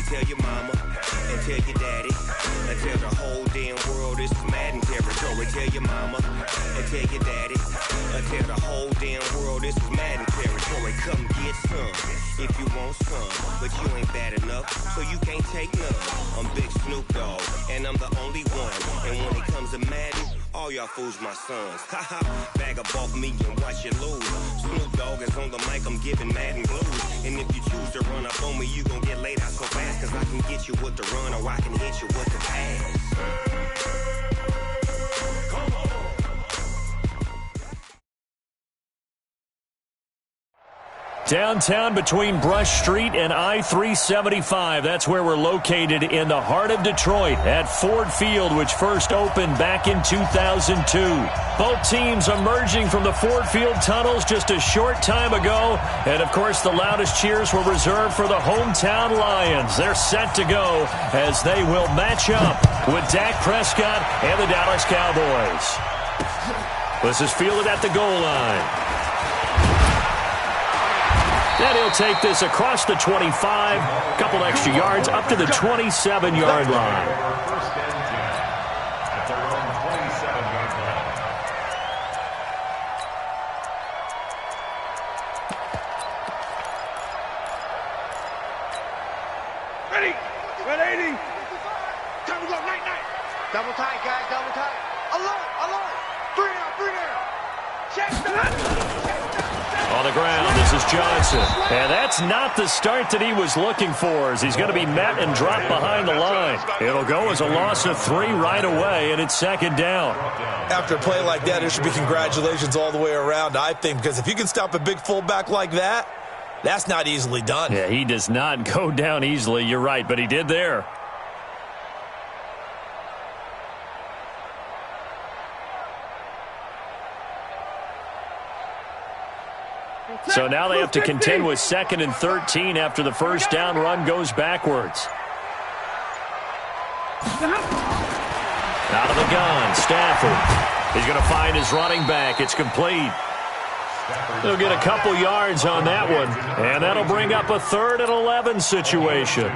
tell your mama and tell your daddy and tell the whole damn world this is Madden territory. Tell your mama and tell your daddy and tell the whole damn world this is Madden territory. Come get some if you want some, but you ain't bad enough, so you can't take none. I'm Big Snoop Dogg, and I'm the only one. And when it comes to Madden, all y'all fools my sons. Haha, bag up off me and watch you lose. Snoop Dogg is on the mic, I'm giving Madden blues. And if you choose to run up on me, you gon' get laid out so fast, cause I can get you with the run or I can hit you with the pass. Downtown between Brush Street and I-375. That's where we're located in the heart of Detroit at Ford Field, which first opened back in 2002. Both teams emerging from the Ford Field tunnels just a short time ago. And, of course, the loudest cheers were reserved for the hometown Lions. They're set to go as they will match up with Dak Prescott and the Dallas Cowboys. This is fielded at the goal line. And he'll take this across the 25, couple extra yards up to the 27-yard line. Ready? 180. Time to go, night. Double tight, guys, double tight. Alert. 3 down. Check that. On the ground, this is Johnson. And that's not the start that he was looking for, as he's going to be met and dropped behind the line. It'll go as a loss of 3 right away, and it's second down. After a play like that, there should be congratulations all the way around, I think, because if you can stop a big fullback like that, that's not easily done. Yeah, he does not go down easily, you're right, but he did there. So now they have to contend with 2nd and 13 after the first down run goes backwards. Out of the gun, Stafford. He's going to find his running back. It's complete. He'll get a couple yards on that one, and that'll bring up a 3rd and 11 situation.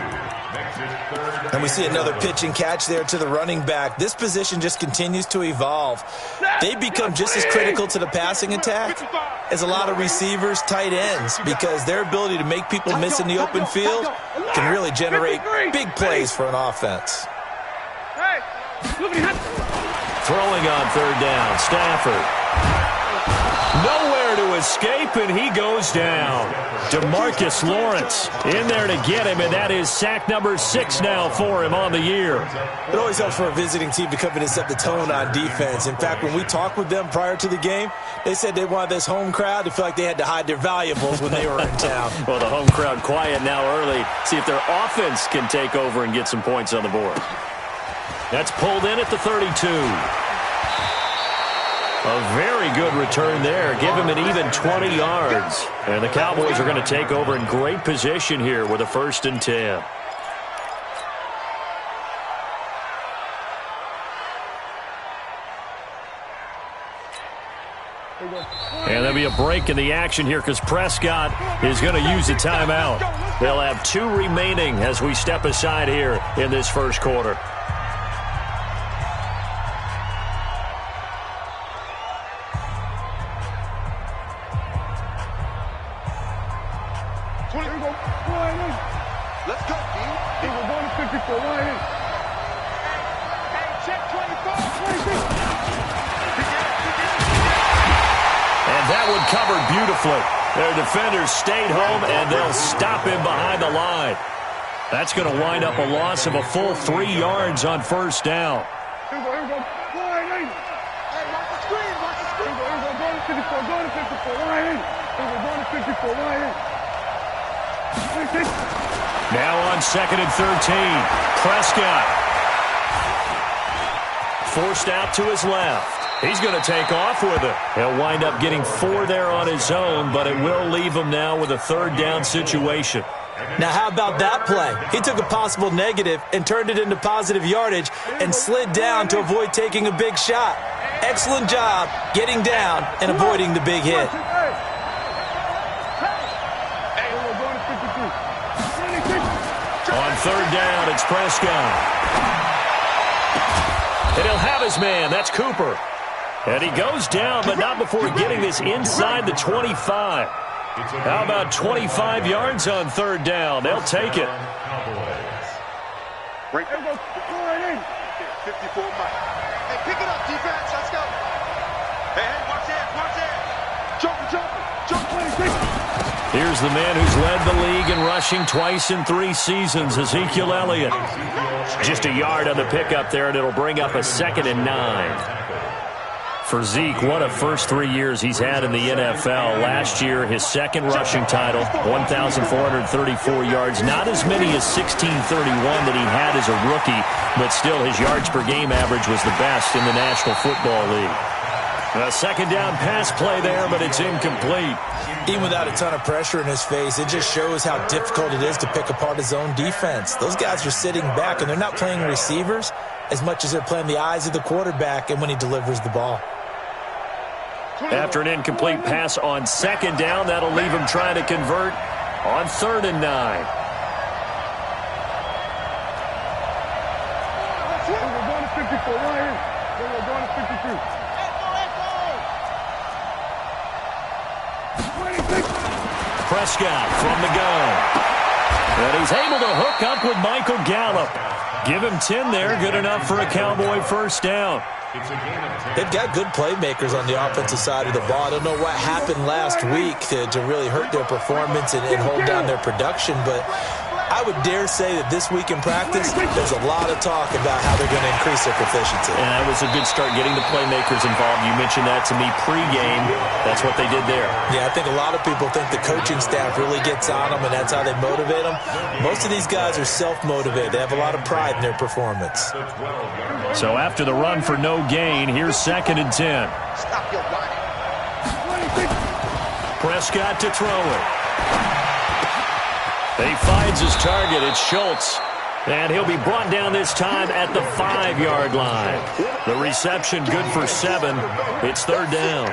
And we see another pitch and catch there to the running back. This position just continues to evolve. They become just as critical to the passing attack as a lot of receivers, tight ends, because their ability to make people miss in the open field can really generate big plays for an offense. Throwing on 3rd down, Stafford. Nowhere to escape, and he goes down. DeMarcus Lawrence in there to get him, and that is sack number 6 now for him on the year. It always helps for a visiting team to come in and set the tone on defense. In fact, when we talked with them prior to the game, they said they wanted this home crowd to feel like they had to hide their valuables when they were in town. Well, the home crowd quiet now early. See if their offense can take over and get some points on the board. That's pulled in at the 32. A very good return there. Give him an even 20 yards. And the Cowboys are going to take over in great position here with a 1st and 10. And there'll be a break in the action here because Prescott is going to use a timeout. They'll have 2 remaining as we step aside here in this first quarter. Let's go, D. We're going to 54. Hey, check 24. And that one covered beautifully. Their defenders stayed home, and they'll stop him behind the line. That's going to wind up a loss of a full 3 yards on 1st down. Here we go. Hey, watch the screen. Here we go. Going to 54. Going to 54. Here we go. Going to 54. Now on 2nd and 13. Prescott forced out to his left. He's going to take off with it. He'll wind up getting 4 there on his own, but it will leave him now with a 3rd down situation. Now, how about that play? He took a possible negative and turned it into positive yardage and slid down to avoid taking a big shot. Excellent job getting down and avoiding the big hit. On third down, it's Prescott. And he'll have his man. That's Cooper. And he goes down, but not before getting this inside the 25. How about 25 yards on third down? They'll take it. Right. Go right in. 54 miles. Hey, pick it up, defense. Let's go. Hey, watch that. Jump, 26. Here's the man who's led the league in rushing twice in 3 seasons, Ezekiel Elliott. Just a yard on the pickup there, and it'll bring up a 2nd and 9. For Zeke, what a first 3 years he's had in the NFL. Last year, his 2nd rushing title, 1,434 yards. Not as many as 1,631 that he had as a rookie, but still his yards per game average was the best in the National Football League. A 2nd down pass play there, but it's incomplete. Even without a ton of pressure in his face, it just shows how difficult it is to pick apart his own defense. Those guys are sitting back, and they're not playing receivers as much as they're playing the eyes of the quarterback and when he delivers the ball. After an incomplete pass on 2nd down, that'll leave him trying to convert on 3rd and 9. We're going to 54. Right here. We're going to 52. Prescott from the gun. And he's able to hook up with Michael Gallup. Give him 10 there, good enough for a Cowboy first down. They've got good playmakers on the offensive side of the ball. I don't know what happened last week to really hurt their performance and hold down their production, but I would dare say that this week in practice, there's a lot of talk about how they're going to increase their proficiency. And that was a good start, getting the playmakers involved. You mentioned that to me pregame. That's what they did there. Yeah, I think a lot of people think the coaching staff really gets on them, and that's how they motivate them. Most of these guys are self-motivated. They have a lot of pride in their performance. So after the run for no gain, here's 2nd and 10. Stop your whining. Prescott to throw it. He finds his target. It's Schultz. And he'll be brought down this time at the 5-yard line. The reception good for 7. It's 3rd down.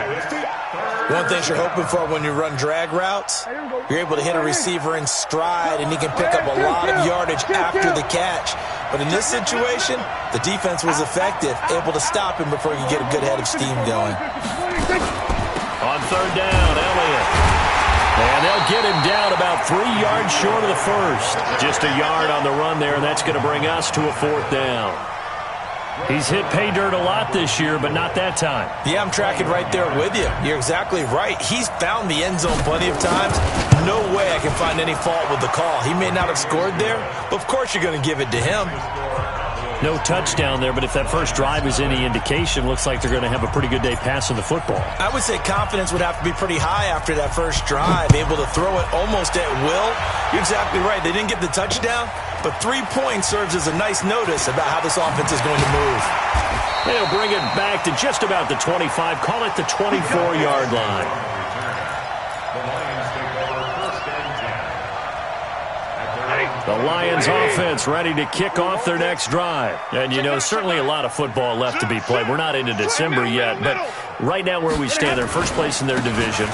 One thing you're hoping for when you run drag routes, you're able to hit a receiver in stride, and he can pick up a lot of yardage after the catch. But in this situation, the defense was effective, able to stop him before he could get a good head of steam going. On 3rd down, Elliott. And they'll get him down about 3 yards short of the first. Just a yard on the run there, and that's going to bring us to a 4th down. He's hit pay dirt a lot this year, but not that time. Yeah, I'm tracking right there with you. You're exactly right. He's found the end zone plenty of times. No way I can find any fault with the call. He may not have scored there, but of course you're going to give it to him. No touchdown there, but if that first drive is any indication, looks like they're going to have a pretty good day passing the football. I would say confidence would have to be pretty high after that first drive, able to throw it almost at will. You're exactly right. They didn't get the touchdown, but 3 points serves as a nice notice about how this offense is going to move. They'll bring it back to just about the 25, call it the 24-yard line. The Lions offense ready to kick off their next drive. And, you know, certainly a lot of football left to be played. We're not into December yet, but right now where we stand, they're first place in their division.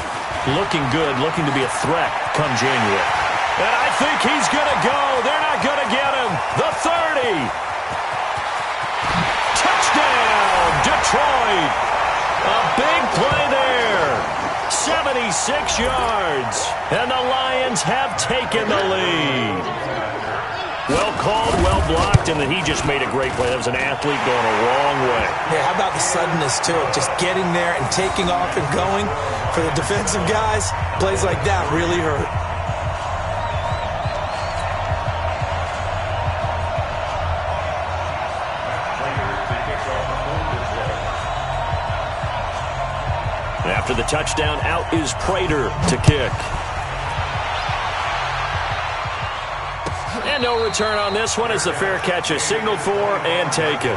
Looking good, looking to be a threat come January. And I think he's going to go. They're not going to get him. The 30. Touchdown, Detroit. A big play there. 76 yards. And the Lions have taken the lead. Well called, well blocked, and then he just made a great play. That was an athlete going a long way. Yeah, how about the suddenness to it? Just getting there and taking off and going. For the defensive guys, plays like that really hurt. After the touchdown, out is Prater to kick. And no return on this one as the fair catch is signaled for and taken.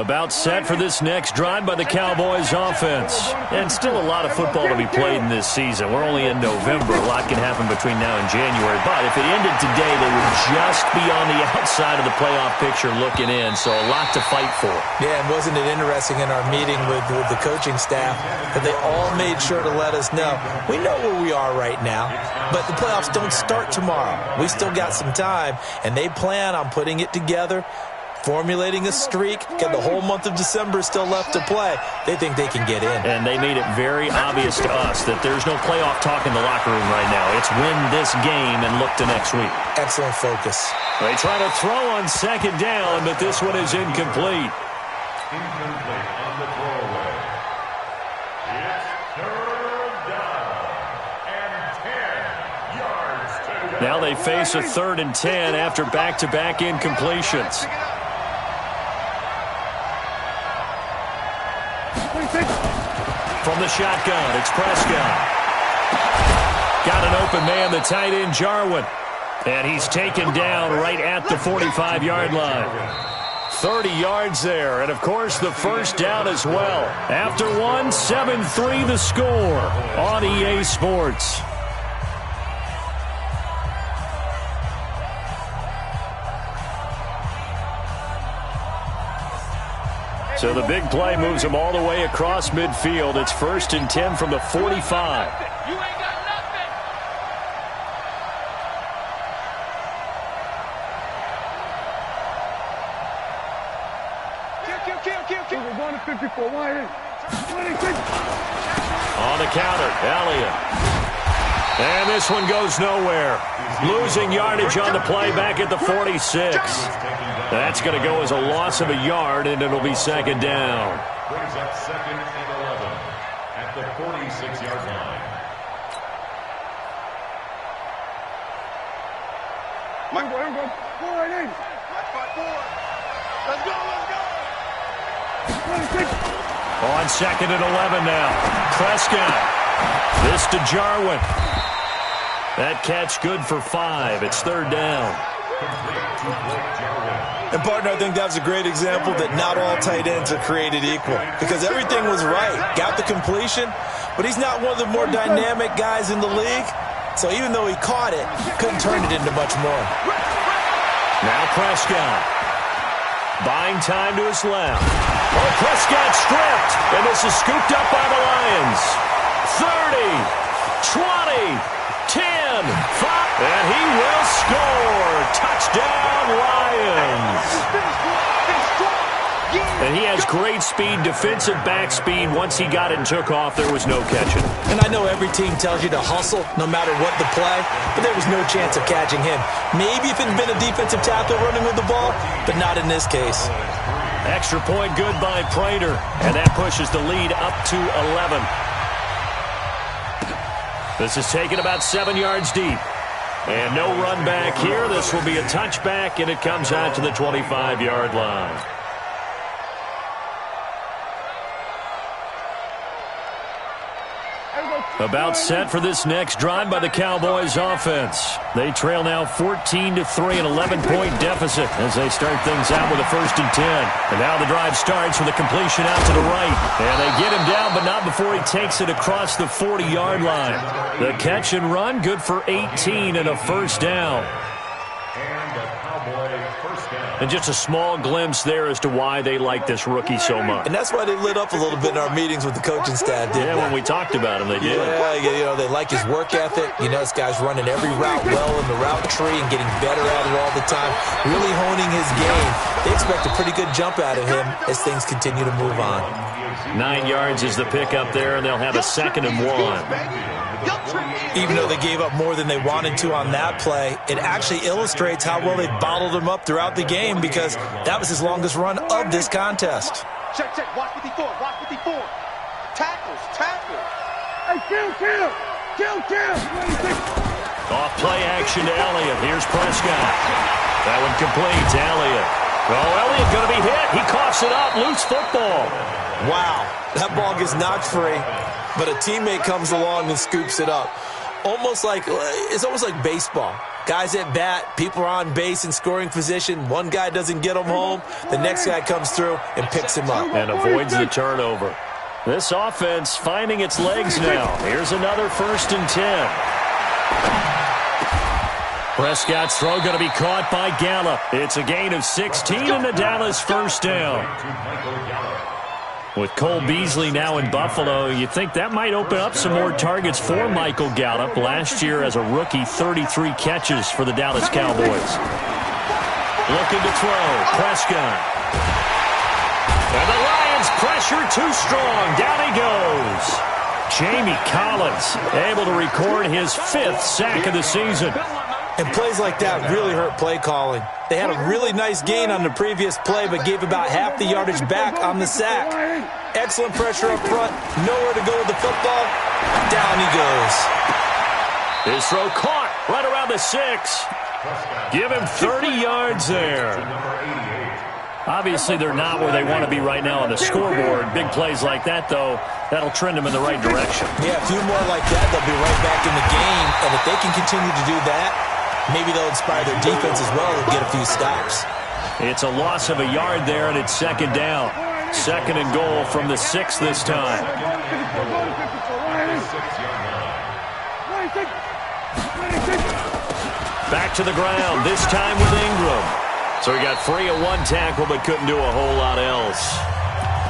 About set for this next drive by the Cowboys offense. And still a lot of football to be played in this season. We're only in November. A lot can happen between now and January. But if it ended today, they would just be on the outside of the playoff picture looking in. So a lot to fight for. Yeah, and wasn't it interesting in our meeting with the coaching staff that they all made sure to let us know, we know where we are right now, but the playoffs don't start tomorrow. We still got some time, and they plan on putting it together, formulating a streak. Got the whole month of December still left to play. They think they can get in. And they made it very obvious to us that there's no playoff talk in the locker room right now. It's win this game and look to next week. Excellent focus. They try to throw on second down, but this one is incomplete. Incomplete on the throwaway. It's third down and 10 yards. Now they face a 3rd and 10 after back-to-back incompletions. From the shotgun, it's Prescott. Got an open man, the tight end, Jarwin. And he's taken down right at the 45-yard line. 30 yards there, and of course the first down as well. After one, 7-3 the score on EA Sports. So the big play moves them all the way across midfield. It's 1st and 10 from the 45. You ain't got nothing. Kill. We're going to 54. On the counter, Elliott. And this one goes nowhere. Losing yardage on the play back at the 46. That's going to go as a loss of a yard, and it'll be 2nd down. Brings up 2nd and 11 at the 46-yard line. Let's go. On 2nd and 11 now. Prescott. This to Jarwin. That catch good for 5. It's 3rd down. And, partner, I think that was a great example that not all tight ends are created equal because everything was right. Got the completion, but he's not one of the more dynamic guys in the league. So even though he caught it, couldn't turn it into much more. Now Prescott. Buying time to his left. Oh, Prescott stripped, and this is scooped up by the Lions. 30, 20, 10, 5, and he will score. Touchdown, Lions. And he has great speed, defensive back speed. Once he got it and took off, there was no catching. And I know every team tells you to hustle no matter what the play, but there was no chance of catching him. Maybe if it had been a defensive tackle running with the ball, but not in this case. Extra point good by Prater, and that pushes the lead up to 11. This is taken about 7 yards deep. And no run back here. This will be a touchback, and it comes out to the 25-yard line. About set for this next drive by the Cowboys offense. They trail now 14-3, an 11-point deficit as they start things out with a 1st and 10. And now the drive starts with a completion out to the right. And they get him down, but not before he takes it across the 40-yard line. The catch and run, good for 18 and a 1st down. And a Cowboy 1st down. And just a small glimpse there as to why they like this rookie so much. And that's why they lit up a little bit in our meetings with the coaching staff, didn't Yeah, they? when we talked about him, they did. Yeah, you know, they like his work ethic. You know, this guy's running every route well in the route tree and getting better at it all the time, really honing his game. They expect a pretty good jump out of him as things continue to move on. 9 yards is the pickup there, and they'll have a 2nd and 1. Even though they gave up more than they wanted to on that play, it actually illustrates how well they bottled him up throughout the game because that was his longest run of this contest. Check. Watch 54. Tackles. Hey, kill. Off play action to Elliott. Here's Prescott. That one complete to Elliott. Oh, Elliott going to be hit. He coughs it up. Loose football. Wow, that ball gets knocked free, but a teammate comes along and scoops it up. It's almost like baseball. Guys at bat, people are on base in scoring position. One guy doesn't get him home. The next guy comes through and picks him up. And avoids the turnover. This offense finding its legs now. Here's another 1st and 10. Prescott's throw going to be caught by Gallup. It's a gain of 16 and a Dallas first down. With Cole Beasley now in Buffalo, you think that might open up some more targets for Michael Gallup. Last year as a rookie, 33 catches for the Dallas Cowboys. Looking to throw, Prescott. And the Lions pressure too strong. Down he goes. Jamie Collins able to record his 5th sack of the season. And plays like that really hurt play calling. They had a really nice gain on the previous play, but gave about half the yardage back on the sack. Excellent pressure up front. Nowhere to go with the football. Down he goes. His throw caught right around the 6. Give him 30 yards there. Obviously, they're not where they want to be right now on the scoreboard. Big plays like that, though, that'll trend them in the right direction. Yeah, a few more like that, they'll be right back in the game. And if they can continue to do that, maybe they'll inspire their defense as well and get a few stops. It's a loss of a yard there, and it's 2nd down. 2nd and goal from the 6 this time. Back to the ground, this time with Ingram. So he got free of 1 tackle, but couldn't do a whole lot else.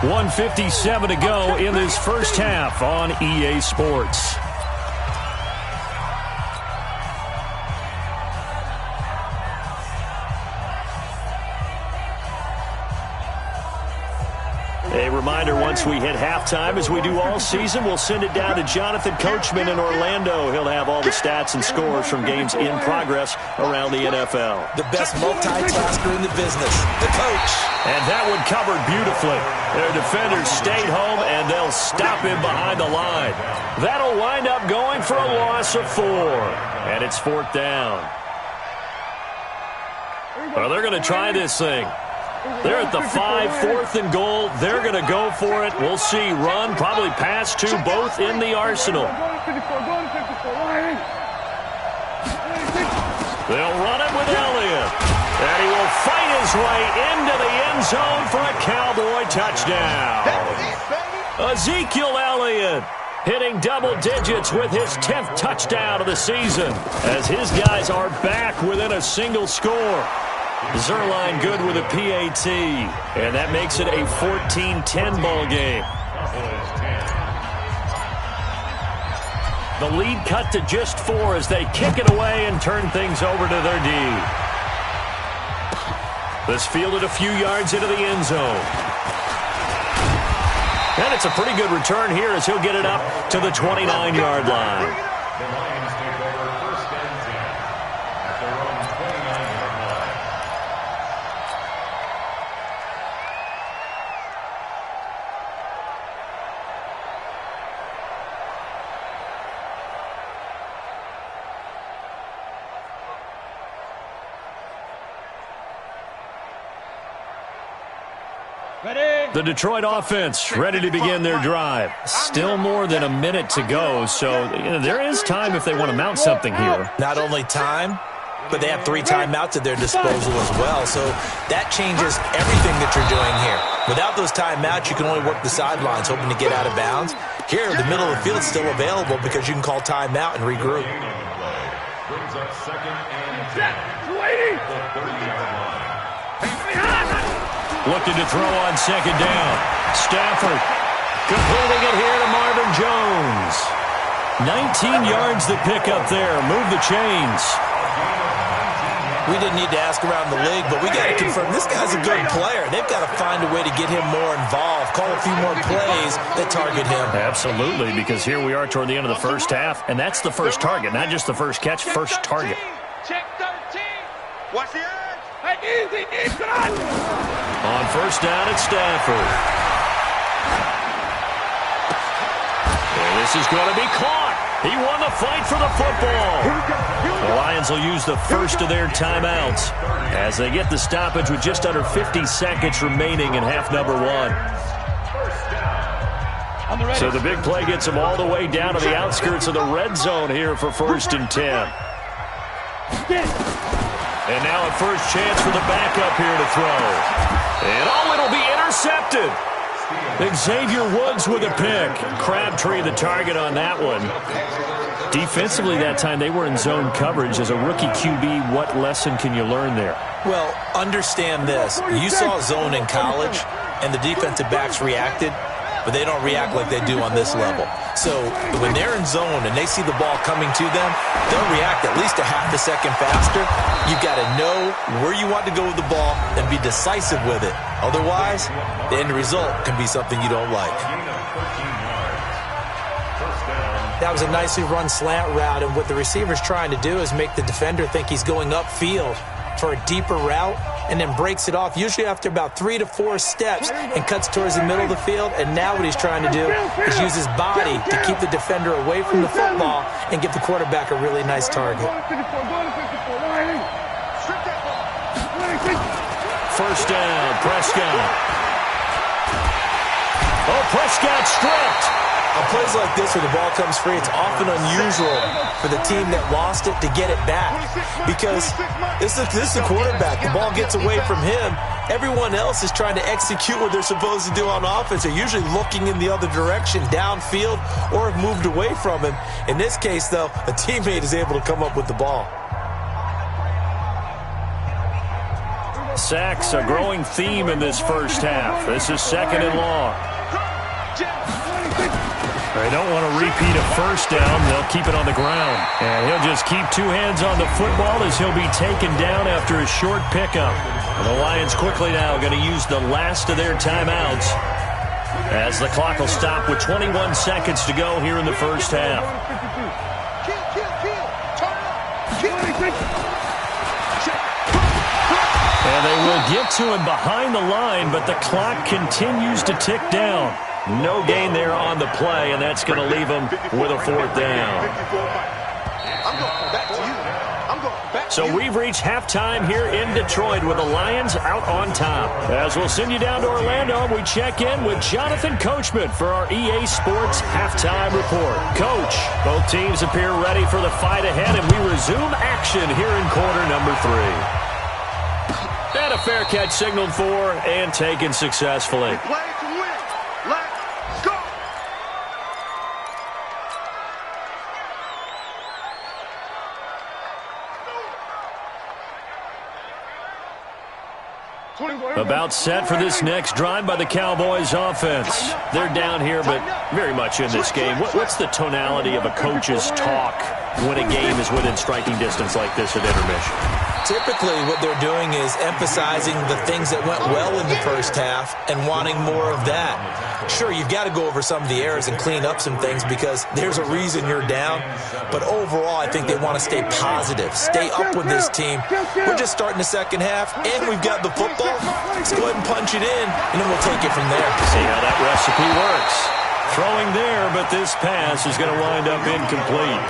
1:57 to go in this first half on EA Sports. A reminder, once we hit halftime, as we do all season, we'll send it down to Jonathan Coachman in Orlando. He'll have all the stats and scores from games in progress around the NFL. The best multitasker in the business, the coach. And that one covered beautifully. Their defenders stayed home, and they'll stop him behind the line. That'll wind up going for a loss of 4. And it's 4th down. Well, they're going to try this thing. They're at the 5, 4th and goal. They're going to go for it. We'll see. Run, probably pass to both in the arsenal. They'll run it with Elliott. And he will fight his way into the end zone for a Cowboy touchdown. Ezekiel Elliott hitting double digits with his 10th touchdown of the season as his guys are back within a single score. Zerline good with a PAT, and that makes it a 14-10 ball game. The lead cut to just 4 as they kick it away and turn things over to their D. This fielded a few yards into the end zone. And it's a pretty good return here as he'll get it up to the 29-yard line. The Lions take over 1st and 10 at their own 29-yard line. The Detroit offense ready to begin their drive. Still more than a minute to go, so there is time if they want to mount something here. Not only time, but they have 3 timeouts at their disposal as well, so that changes everything that you're doing here. Without those timeouts, you can only work the sidelines, hoping to get out of bounds. Here, the middle of the field is still available because you can call timeout and regroup. Brings up 2nd and 10 at the 30-yard line. Looking to throw on 2nd down. Stafford completing it here to Marvin Jones. 19 yards to pick up there. Move the chains. We didn't need to ask around the league, but we got to confirm this guy's a good player. They've got to find a way to get him more involved, call a few more plays that target him. Absolutely, because here we are toward the end of the first half, and that's the first target, not just the first catch, first target. Check 13. Watch the edge. On 1st down, it's Stafford. And this is going to be caught. He won the fight for the football. The Lions will use the first of their timeouts as they get the stoppage with just under 50 seconds remaining in half number 1. So the big play gets them all the way down to the outskirts of the red zone here for 1st and 10. And now a first chance for the backup here to throw. And it'll be intercepted. Xavier Woods with a pick. Crabtree the target on that one. Defensively that time, they were in zone coverage. As a rookie QB, what lesson can you learn there? Well, understand this. You saw zone in college, and the defensive backs reacted, but they don't react like they do on this level. So when they're in zone and they see the ball coming to them, they'll react at least a half a second faster. You've got to know where you want to go with the ball and be decisive with it. Otherwise, the end result can be something you don't like. That was a nicely run slant route, and what the receiver's trying to do is make the defender think he's going upfield for a deeper route, and then breaks it off, usually after about 3 to 4 steps, and cuts towards the middle of the field. And now what he's trying to do is use his body to keep the defender away from the football and give the quarterback a really nice target. First down, Prescott. Oh, Prescott stripped. On plays like this where the ball comes free, it's often unusual for the team that lost it to get it back, because this is the quarterback. The ball gets away from him. Everyone else is trying to execute what they're supposed to do on offense. They're usually looking in the other direction, downfield, or have moved away from him. In this case, though, a teammate is able to come up with the ball. Sacks, a growing theme in this first half. This is 2nd and long. They don't want to repeat a first down. They'll keep it on the ground. And he'll just keep 2 hands on the football as he'll be taken down after a short pickup. And the Lions quickly now going to use the last of their timeouts as the clock will stop with 21 seconds to go here in the first half. And they will get to him behind the line, but the clock continues to tick down. No gain there on the play, and that's going to leave them with a 4th down. So we've reached halftime here in Detroit with the Lions out on top. As we'll send you down to Orlando, we check in with Jonathan Coachman for our EA Sports Halftime Report. Coach, both teams appear ready for the fight ahead, and we resume action here in quarter number 3. And a fair catch signaled for and taken successfully. About set for this next drive by the Cowboys offense. They're down here, but very much in this game. What's the tonality of a coach's talk when a game is within striking distance like this at intermission? Typically, what they're doing is emphasizing the things that went well in the first half and wanting more of that. Sure, you've got to go over some of the errors and clean up some things because there's a reason you're down. But overall, I think they want to stay positive, stay up with this team. We're just starting the second half, and we've got the football. Let's go ahead and punch it in, and then we'll take it from there. See how that recipe works. Throwing there, but this pass is going to wind up incomplete.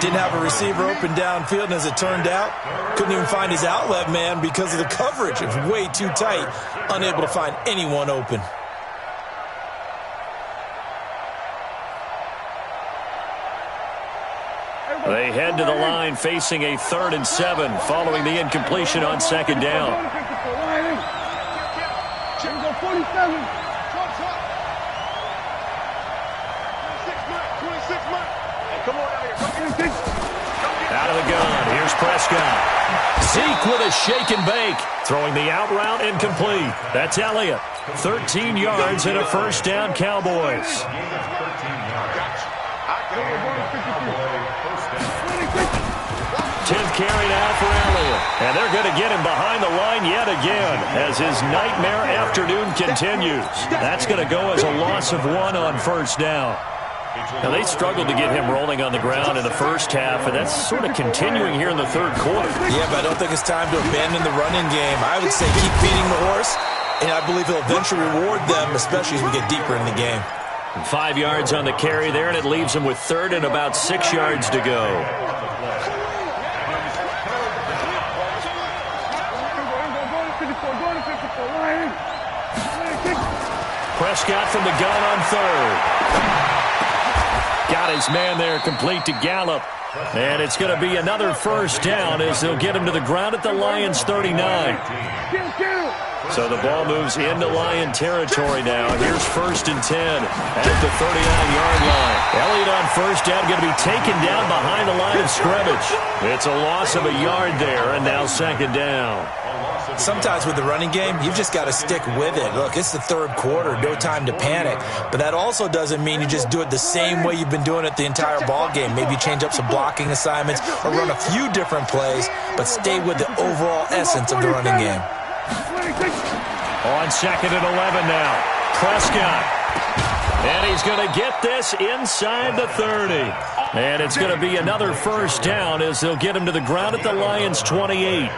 Didn't have a receiver open downfield, and as it turned out, couldn't even find his outlet man because of the coverage. It was way too tight, unable to find anyone open. They head to the line facing a 3rd and 7 following the incompletion on 2nd down. Out of the gun, here's Prescott. Zeke with a shake and bake. Throwing the out route incomplete. That's Elliott. 13 yards and a first down, Cowboys. 10th carry now for Elliott. And they're going to get him behind the line yet again as his nightmare afternoon continues. That's going to go as a loss of 1 on first down. Now, they struggled to get him rolling on the ground in the first half, and that's sort of continuing here in the 3rd quarter. Yeah, but I don't think it's time to abandon the running game. I would say keep feeding the horse, and I believe he'll eventually reward them, especially as we get deeper in the game. 5 yards on the carry there, and it leaves him with 3rd and about 6 yards to go. Prescott from the gun on third. Got his man there, complete to Gallup. And it's going to be another first down as they'll get him to the ground at the Lions' 39. So the ball moves into Lion territory now. Here's 1st and 10 at the 39-yard line. Elliott on first down, going to be taken down behind the line of scrimmage. It's a loss of a yard there, and now 2nd down. Sometimes with the running game, you've just got to stick with it. Look, it's the 3rd quarter, no time to panic. But that also doesn't mean you just do it the same way you've been doing it the entire ball game. Maybe change up some blocking assignments or run a few different plays, but stay with the overall essence of the running game. On 2nd and 11 now. Prescott. And he's going to get this inside the 30. And it's going to be another first down as they'll get him to the ground at the Lions' 28.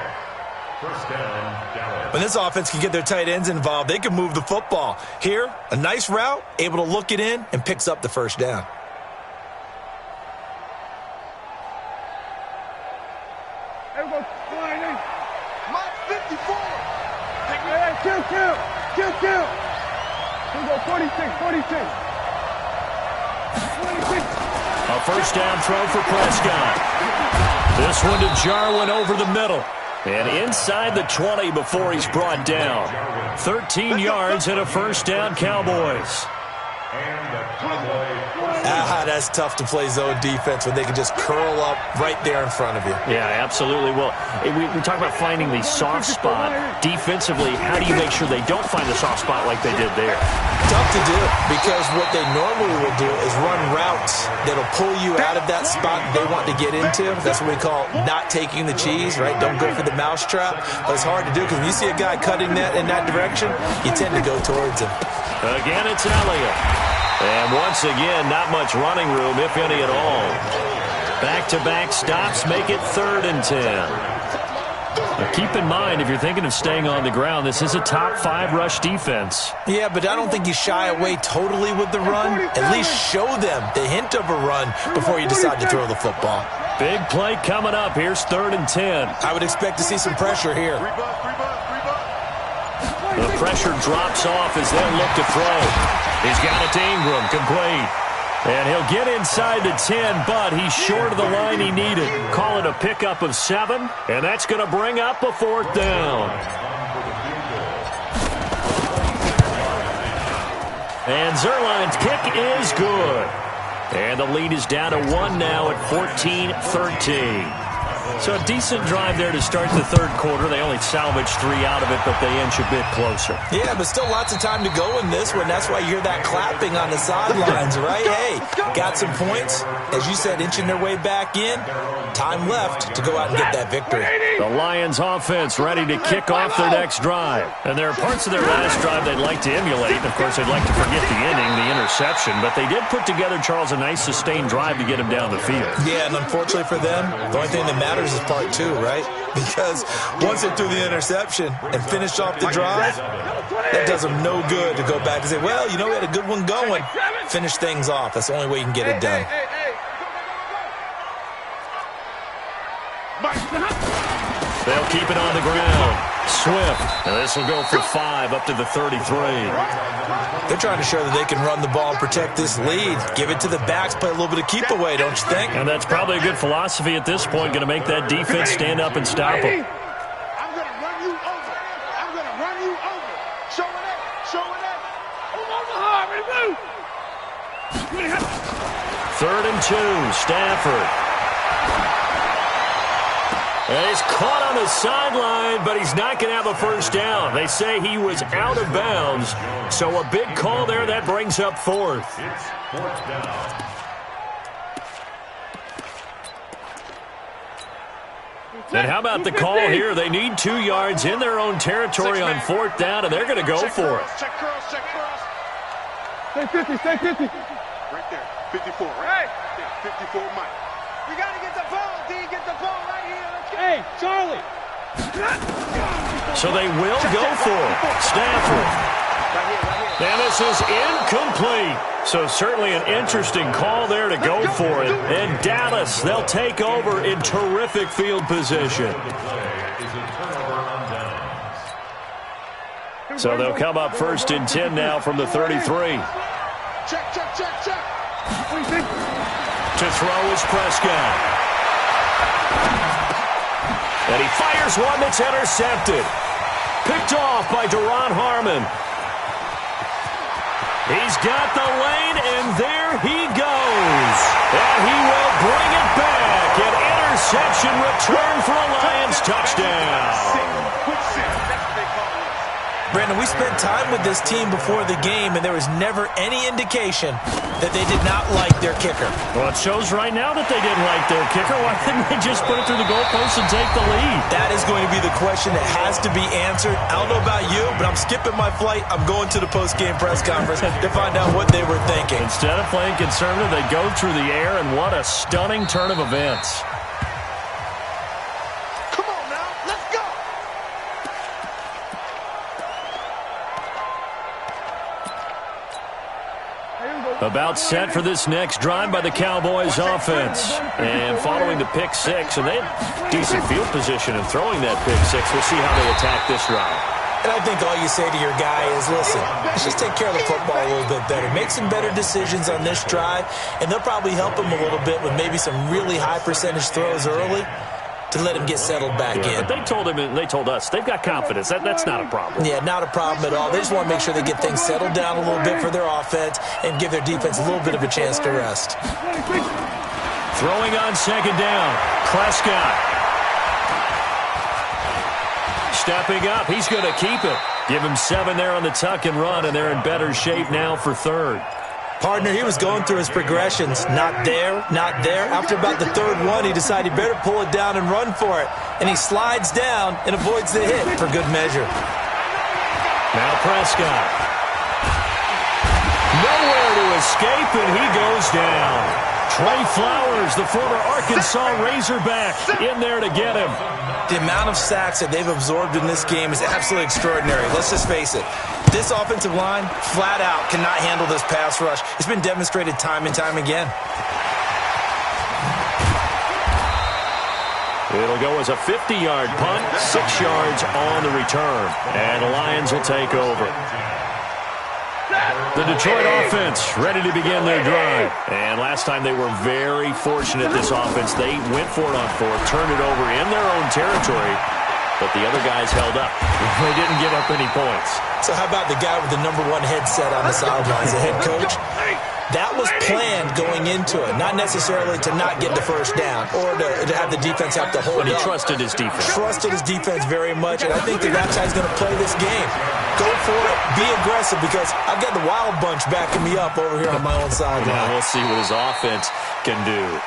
When this offense can get their tight ends involved, they can move the football. Here, a nice route, able to look it in, and picks up the first down. Mark 54. Kill. Here we go, 46. 26. A first down throw for Prescott. This one to Jarwin over the middle. And inside the 20 before he's brought down. 13 yards and a first down, Cowboys. That's tough to play zone defense when they can just curl up right there in front of you. Yeah, absolutely. Well, we talk about finding the soft spot. Defensively, how do you make sure they don't find the soft spot like they did there? Tough to do because what they normally will do is run routes that'll pull you out of that spot they want to get into. That's what we call not taking the cheese, right? Don't go for the mousetrap. But it's hard to do because when you see a guy cutting that in that direction, you tend to go towards him. Again, it's Elliott. And once again, not much running room, if any at all. Back-to-back stops make it 3rd and 10. Now keep in mind, if you're thinking of staying on the ground, this is a top 5 rush defense. Yeah, but I don't think you shy away totally with the run. At least show them the hint of a run before you decide to throw the football. Big play coming up. Here's 3rd and 10. I would expect to see some pressure here. The pressure drops off as they'll look to throw. He's got it to Ingram, complete. And he'll get inside the 10, but he's short of the line he needed. Call it a pickup of 7, and that's going to bring up a 4th down. And Zuerlein's kick is good. And the lead is down to 1 now at 14-13. So a decent drive there to start the 3rd quarter. They only salvaged 3 out of it, but they inch a bit closer. Yeah, but still lots of time to go in this one. That's why you hear that clapping on the sidelines, right? Hey, got some points. As you said, inching their way back in. Time left to go out and get that victory. The Lions offense ready to kick off their next drive. And there are parts of their last drive they'd like to emulate. Of course, they'd like to forget the ending, the interception. But they did put together, Charles, a nice sustained drive to get him down the field. Yeah, and unfortunately for them, the only thing that matters is part 2, right? Because once they threw the interception and finished off the drive, that does them no good to go back and say, well, you know, we had a good one going. Finish things off. That's the only way you can get it done. They'll keep it on the ground. Swift. And this will go for 5 up to the 33. They're trying to show that they can run the ball and protect this lead. Give it to the backs, play a little bit of keep away, don't you think? And that's probably a good philosophy at this point, going to make that defense stand up and stop them. I'm going to run you over. I'm going to run you over. Show it up. Hold on the hard. Ready, move. 3rd and 2, Stafford. And he's caught on the sideline, but he's not going to have a first down. They say he was out of bounds. So a big call there. That brings up 4th. It's 4th down. And how about the call here? They need 2 yards in their own territory on 4th down, and they're going to go for it. Check curls. Stay 50. Right there. 54, right? 54, Mike. We got to get the ball, D. Get the ball right here. Let's go. Hey, Charlie. So they will go for it. Stafford. And this is incomplete. So certainly an interesting call there to go for it. And Dallas, they'll take over in terrific field position. So they'll come up 1st and 10 now from the 33. Check. To throw is Prescott. And he fires one that's intercepted. Picked off by Duron Harmon. He's got the lane, and there he goes. And he will bring it back. An interception return for a Lions touchdown. Brandon, we spent time with this team before the game, and there was never any indication that they did not like their kicker. Well, it shows right now that they didn't like their kicker. Why didn't they just put it through the goalpost and take the lead? That is going to be the question that has to be answered. I don't know about you, but I'm skipping my flight. I'm going to the post-game press conference to find out what they were thinking. Instead of playing conservative, they go through the air, and what a stunning turn of events. Come on now, let's go. About set for this next drive by the Cowboys offense. And following the pick six, and they have decent field position in throwing that pick six. We'll see how they attack this drive. And I think all you say to your guy is, listen, let's just take care of the football a little bit better. Make some better decisions on this drive, and they'll probably help him a little bit with maybe some really high percentage throws early to let him get settled back in. But they told him, and they told us, they've got confidence. That's not a problem. Yeah, not a problem at all. They just want to make sure they get things settled down a little bit for their offense and give their defense a little bit of a chance to rest. Throwing on 2nd down, Prescott. Stepping up, he's going to keep it. Give him 7 there on the tuck and run, and they're in better shape now for 3rd. Partner, he was going through his progressions. Not there, not there. After about the 3rd one, he decided he better pull it down and run for it. And he slides down and avoids the hit for good measure. Now Prescott. Nowhere to escape, and he goes down. Trey Flowers, the former Arkansas Razorback, in there to get him. The amount of sacks that they've absorbed in this game is absolutely extraordinary. Let's just face it. This offensive line, flat out, cannot handle this pass rush. It's been demonstrated time and time again. It'll go as a 50-yard punt, 6 yards on the return. And the Lions will take over. The Detroit offense ready to begin their drive. And last time they were very fortunate, this offense. They went for it on 4th, turned it over in their own territory, but the other guys held up. They didn't give up any points. So how about the guy with the #1 headset on the sidelines, the head coach? That was planned going into it, not necessarily to not get the first down or to have the defense have to hold But he up. trusted his defense. Trusted his defense very much, and I think that's how he's going to play this game. Go for it, be aggressive, because I've got the Wild Bunch backing me up over here on my own sideline. Now we'll see what his offense can do.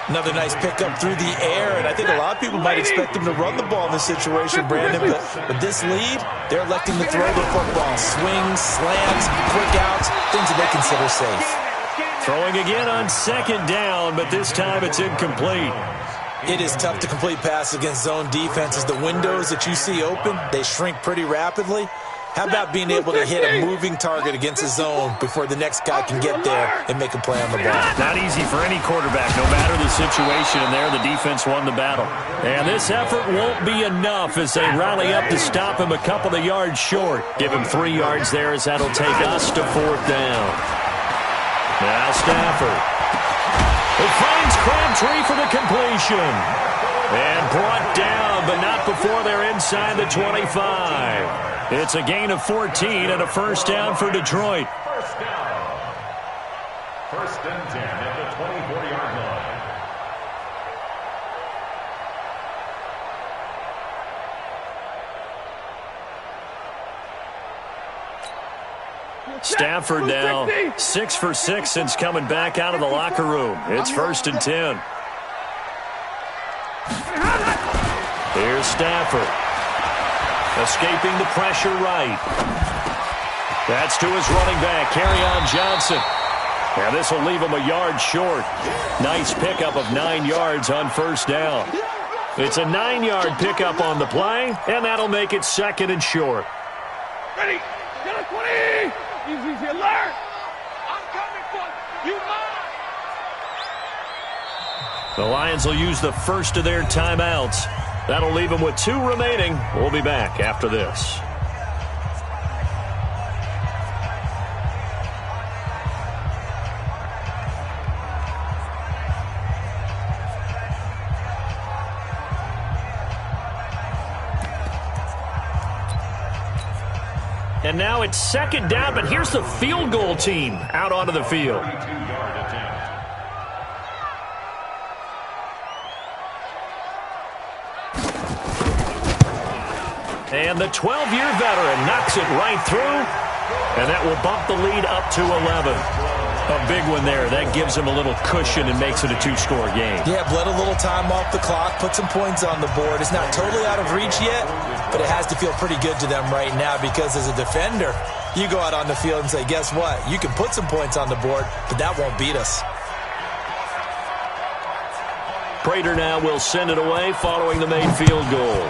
Another nice pickup through the air, and I think a lot of people might expect him to run the ball in this situation, Brandon, but with this lead, they're electing to throw the football. Swings, slants, quick outs, things that they consider safe. Throwing again on 2nd down, but this time it's incomplete. It is tough to complete passes against zone defenses. The windows that you see open, they shrink pretty rapidly. How about being able to hit a moving target against a zone before the next guy can get there and make a play on the ball? Not easy for any quarterback, no matter the situation, and there the defense won the battle. And this effort won't be enough as they rally up to stop him a couple of yards short. Give him 3 yards there as that'll take us to 4th down. Now Stafford. It finds Crabtree for the completion. And brought down, but not before they're inside the 25. It's a gain of 14 and a 1st down for Detroit. 1st down. 1st and 10 at the 24-yard line. Stafford now 6 for 6 since coming back out of the locker room. It's 1st and 10. Here's Stafford. Escaping the pressure right. That's to his running back, Kerryon Johnson. Now this will leave him a yard short. Nice pickup of 9 yards on 1st down. It's a 9-yard pickup on the play, and that'll make it 2nd and short. Ready? Get a 20. Easy, alert. I'm coming for you. Mine. The Lions will use the first of their timeouts. That'll leave them with 2 remaining. We'll be back after this. And now it's second down, but here's the field goal team out onto the field. 32-yard attempt. And the 12-year veteran knocks it right through, and that will bump the lead up to 11. A big one there. That gives them a little cushion and makes it a two-score game. Yeah, bled a little time off the clock, put some points on the board. It's not totally out of reach yet, but it has to feel pretty good to them right now because as a defender, you go out on the field and say, guess what? You can put some points on the board, but that won't beat us. Prater now will send it away following the made field goal.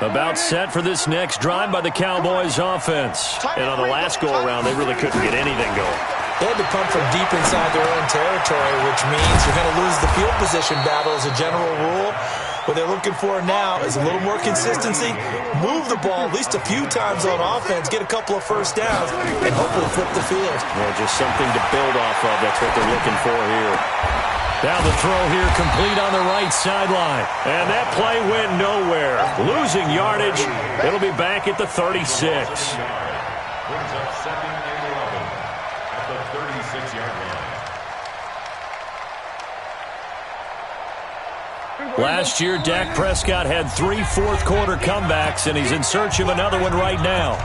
About set for this next drive by the Cowboys offense. And on the last go-around, they really couldn't get anything going. They had to punt from deep inside their own territory, which means you're going to lose the field position battle as a general rule. What they're looking for now is a little more consistency, move the ball at least a few times on offense, get a couple of first downs, and hopefully flip the field. Well, just something to build off of. That's what they're looking for here. Now the throw here complete on the right sideline. And that play went nowhere. Losing yardage. It'll be back at the 36. Brings up second and 11 at the 36-yard line. Last year, Dak Prescott had 3 fourth-quarter comebacks, and he's in search of another one right now.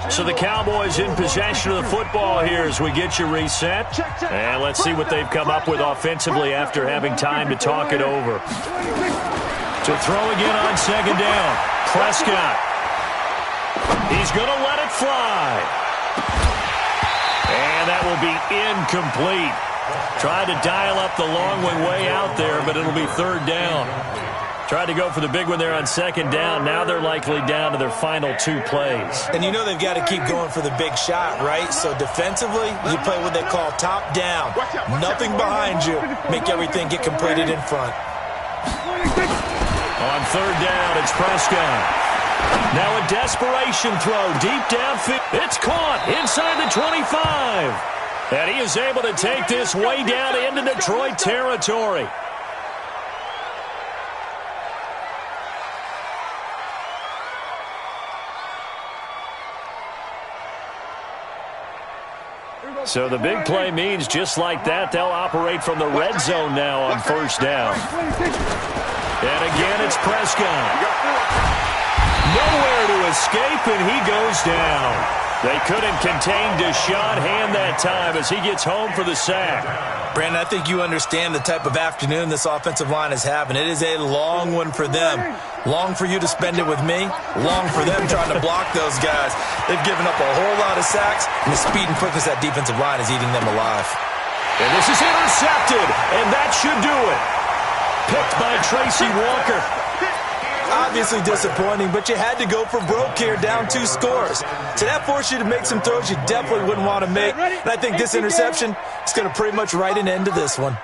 So the Cowboys in possession of the football here as we get you reset. And let's see what they've come up with offensively after having time to talk it over. To throw again on second down. Prescott. He's going to let it fly. And that will be incomplete. Tried to dial up the long one way out there, but it'll be third down. Tried to go for the big one there on second down. Now they're likely down to their final 2 plays. And you know they've got to keep going for the big shot, right? So defensively, you play what they call top down. Nothing behind you. Make everything get completed in front. On third down, it's Prescott. Now a desperation throw deep downfield. It's caught inside the 25. And he is able to take this way down into Detroit territory. So the big play means just like that, they'll operate from the red zone now on first down. And again, it's Prescott. Nowhere to escape, and he goes down. They couldn't contain Deshaun Hand that time as he gets home for the sack. Brandon, I think you understand the type of afternoon this offensive line is having. It is a long one for them. Long for you to spend it with me. Long for them trying to block those guys. They've given up a whole lot of sacks, and the speed and quickness that defensive line is eating them alive. And this is intercepted, and that should do it. Picked by Tracy Walker. Obviously disappointing, but you had to go for broke here, down 2 scores. So that forced you to make some throws you definitely wouldn't want to make. And I think this interception is going to pretty much write an end to this one.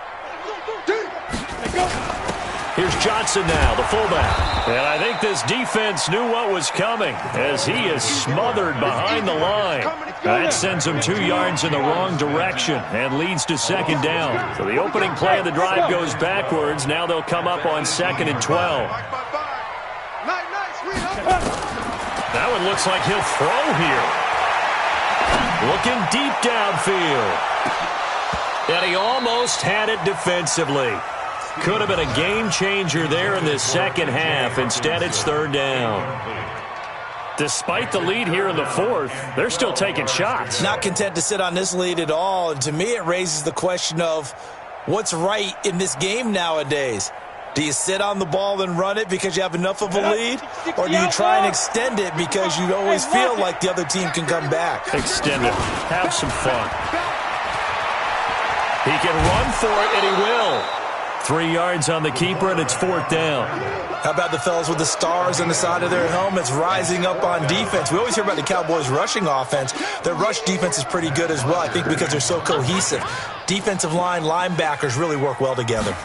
Here's Johnson now, the fullback. And I think this defense knew what was coming as he is smothered behind the line. That sends him 2 yards in the wrong direction and leads to second down. So the opening play of the drive goes backwards. Now they'll come up on 2nd and 12. That one looks like he'll throw here. Looking deep downfield. And he almost had it defensively. Could have been a game changer there in the second half. Instead, it's third down. Despite the lead here in the fourth, they're still taking shots. Not content to sit on this lead at all. And to me, it raises the question of what's right in this game nowadays. Do you sit on the ball and run it because you have enough of a lead? Or do you try and extend it because you always feel like the other team can come back? Extend it. Have some fun. He can run for it, and he will. 3 yards on the keeper, and it's fourth down. How about the fellas with the stars on the side of their helmets rising up on defense? We always hear about the Cowboys' rushing offense. Their rush defense is pretty good as well, I think, because they're so cohesive. Defensive line, linebackers really work well together.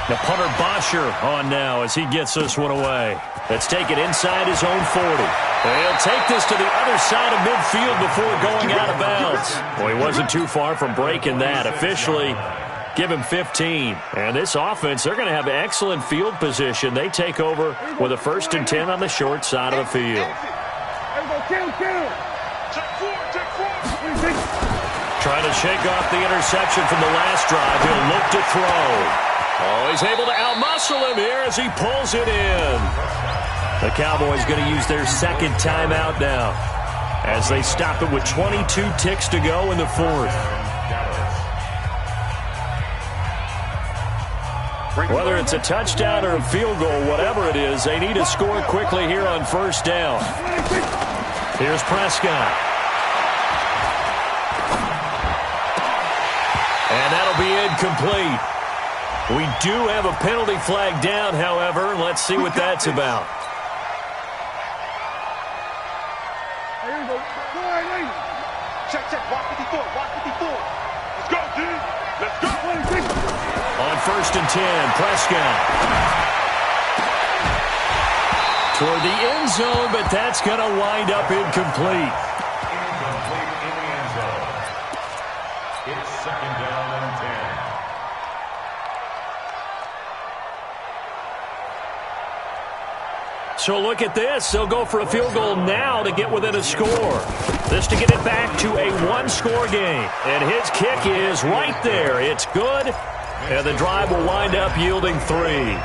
The punter Bosher on now as he gets this one away. Let's take it inside his own 40. He'll take this to the other side of midfield before going out of bounds. Well, he wasn't too far from breaking that. Officially, give him 15. And this offense, they're going to have excellent field position. They take over with a 1st and 10 on the short side of the field. Trying to shake off the interception from the last drive. He'll look to throw. Oh, he's able to outmuscle him here as he pulls it in. The Cowboys going to use their 2nd timeout now as they stop it with 22 ticks to go in the 4th. Whether it's a touchdown or a field goal, whatever it is, they need to score quickly here on 1st down. Here's Prescott. And that'll be incomplete. We do have a penalty flag down, however. Let's see what that's about. Check, walk 54, walk 54. Let's go, dude. Let's go. On 1st and 10, Prescott. Toward the end zone, but that's going to wind up incomplete. Incomplete in the end zone. It's 2nd down and 10. So look at this. They'll go for a field goal now to get within a score. This to get it back to a 1-score game. And his kick is right there. It's good. And the drive will wind up yielding 3.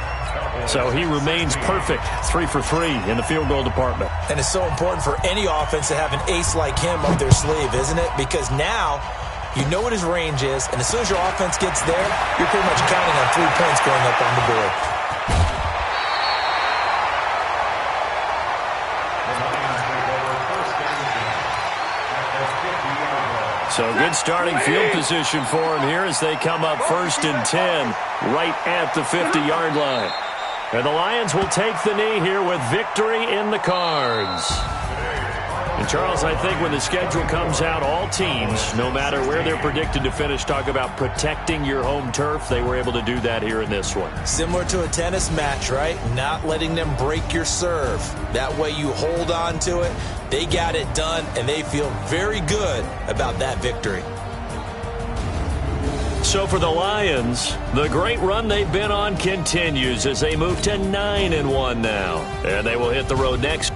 So he remains perfect. 3 for 3 in the field goal department. And it's so important for any offense to have an ace like him up their sleeve, isn't it? Because now you know what his range is. And as soon as your offense gets there, you're pretty much counting on 3 points going up on the board. So good starting field position for him here as they come up 1st and 10 right at the 50-yard line. And the Lions will take the knee here with victory in the cards. And Charles, I think when the schedule comes out, all teams, no matter where they're predicted to finish, talk about protecting your home turf. They were able to do that here in this one. Similar to a tennis match, right? Not letting them break your serve. That way you hold on to it. They got it done, and they feel very good about that victory. So for the Lions, the great run they've been on continues as they move to 9-1 now. And they will hit the road next.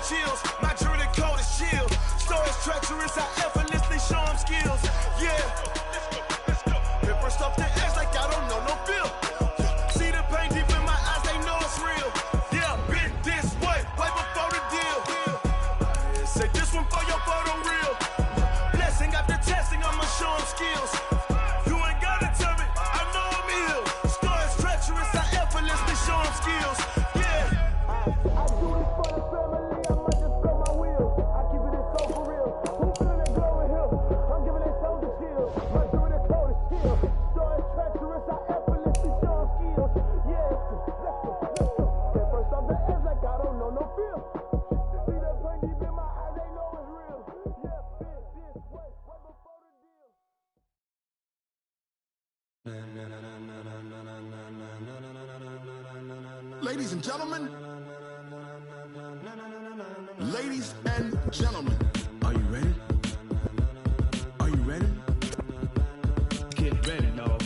Chills, my jewelry Ladies and gentlemen. Ladies and gentlemen. Are you ready? Are you ready? Get ready, dog.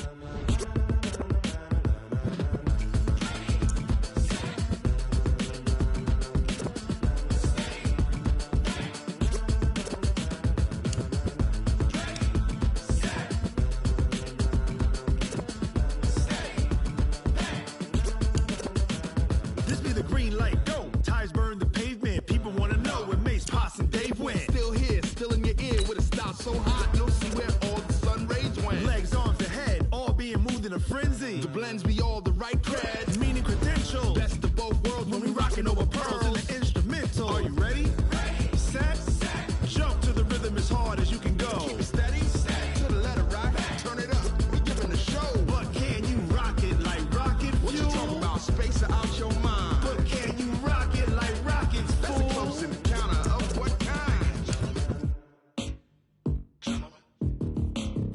This be the green light, go. Tires burn the pavement. People wanna know where Mace, Pops, and Dave went. Still here, still in your ear with a style so hot, you'll see where all the sun rays went. Legs, arms, and head, all being moved in a frenzy. The blends be all the right creds, meaning credentials. Best of both worlds when we rockin' over pearls in the instrumental. Are you ready? Set, jump to the rhythm as hard as you can go. Keep it steady, to the letter right. Turn it up, we giving the show. But can you rock it like rocket fuel? What you talking about? Space out your mind. But can you rock it like rockets, fool? That's a close encounter of what kind?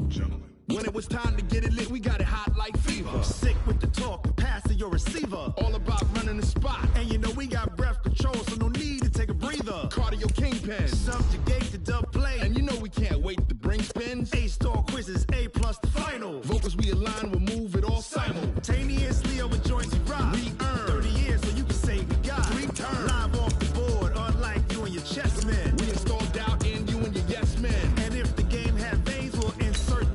Gentlemen. When it was time to get it lit, we got it hot like fever. Sick with the talk, pass to your receiver. All about running the spot. And you know we got breath control, so no need to take a breather. Cardio kingpin, subjugate the dub play. And you know we can't wait to bring spins. A-star quizzes, A+ the final. Vocals we align, we'll move it all simultaneously over joints we rock. We earn 30 years, so you can say we got 3 turns. Live off the board, unlike you and your chess men. We install doubt in you and your yes men. And if the game had veins, we'll insert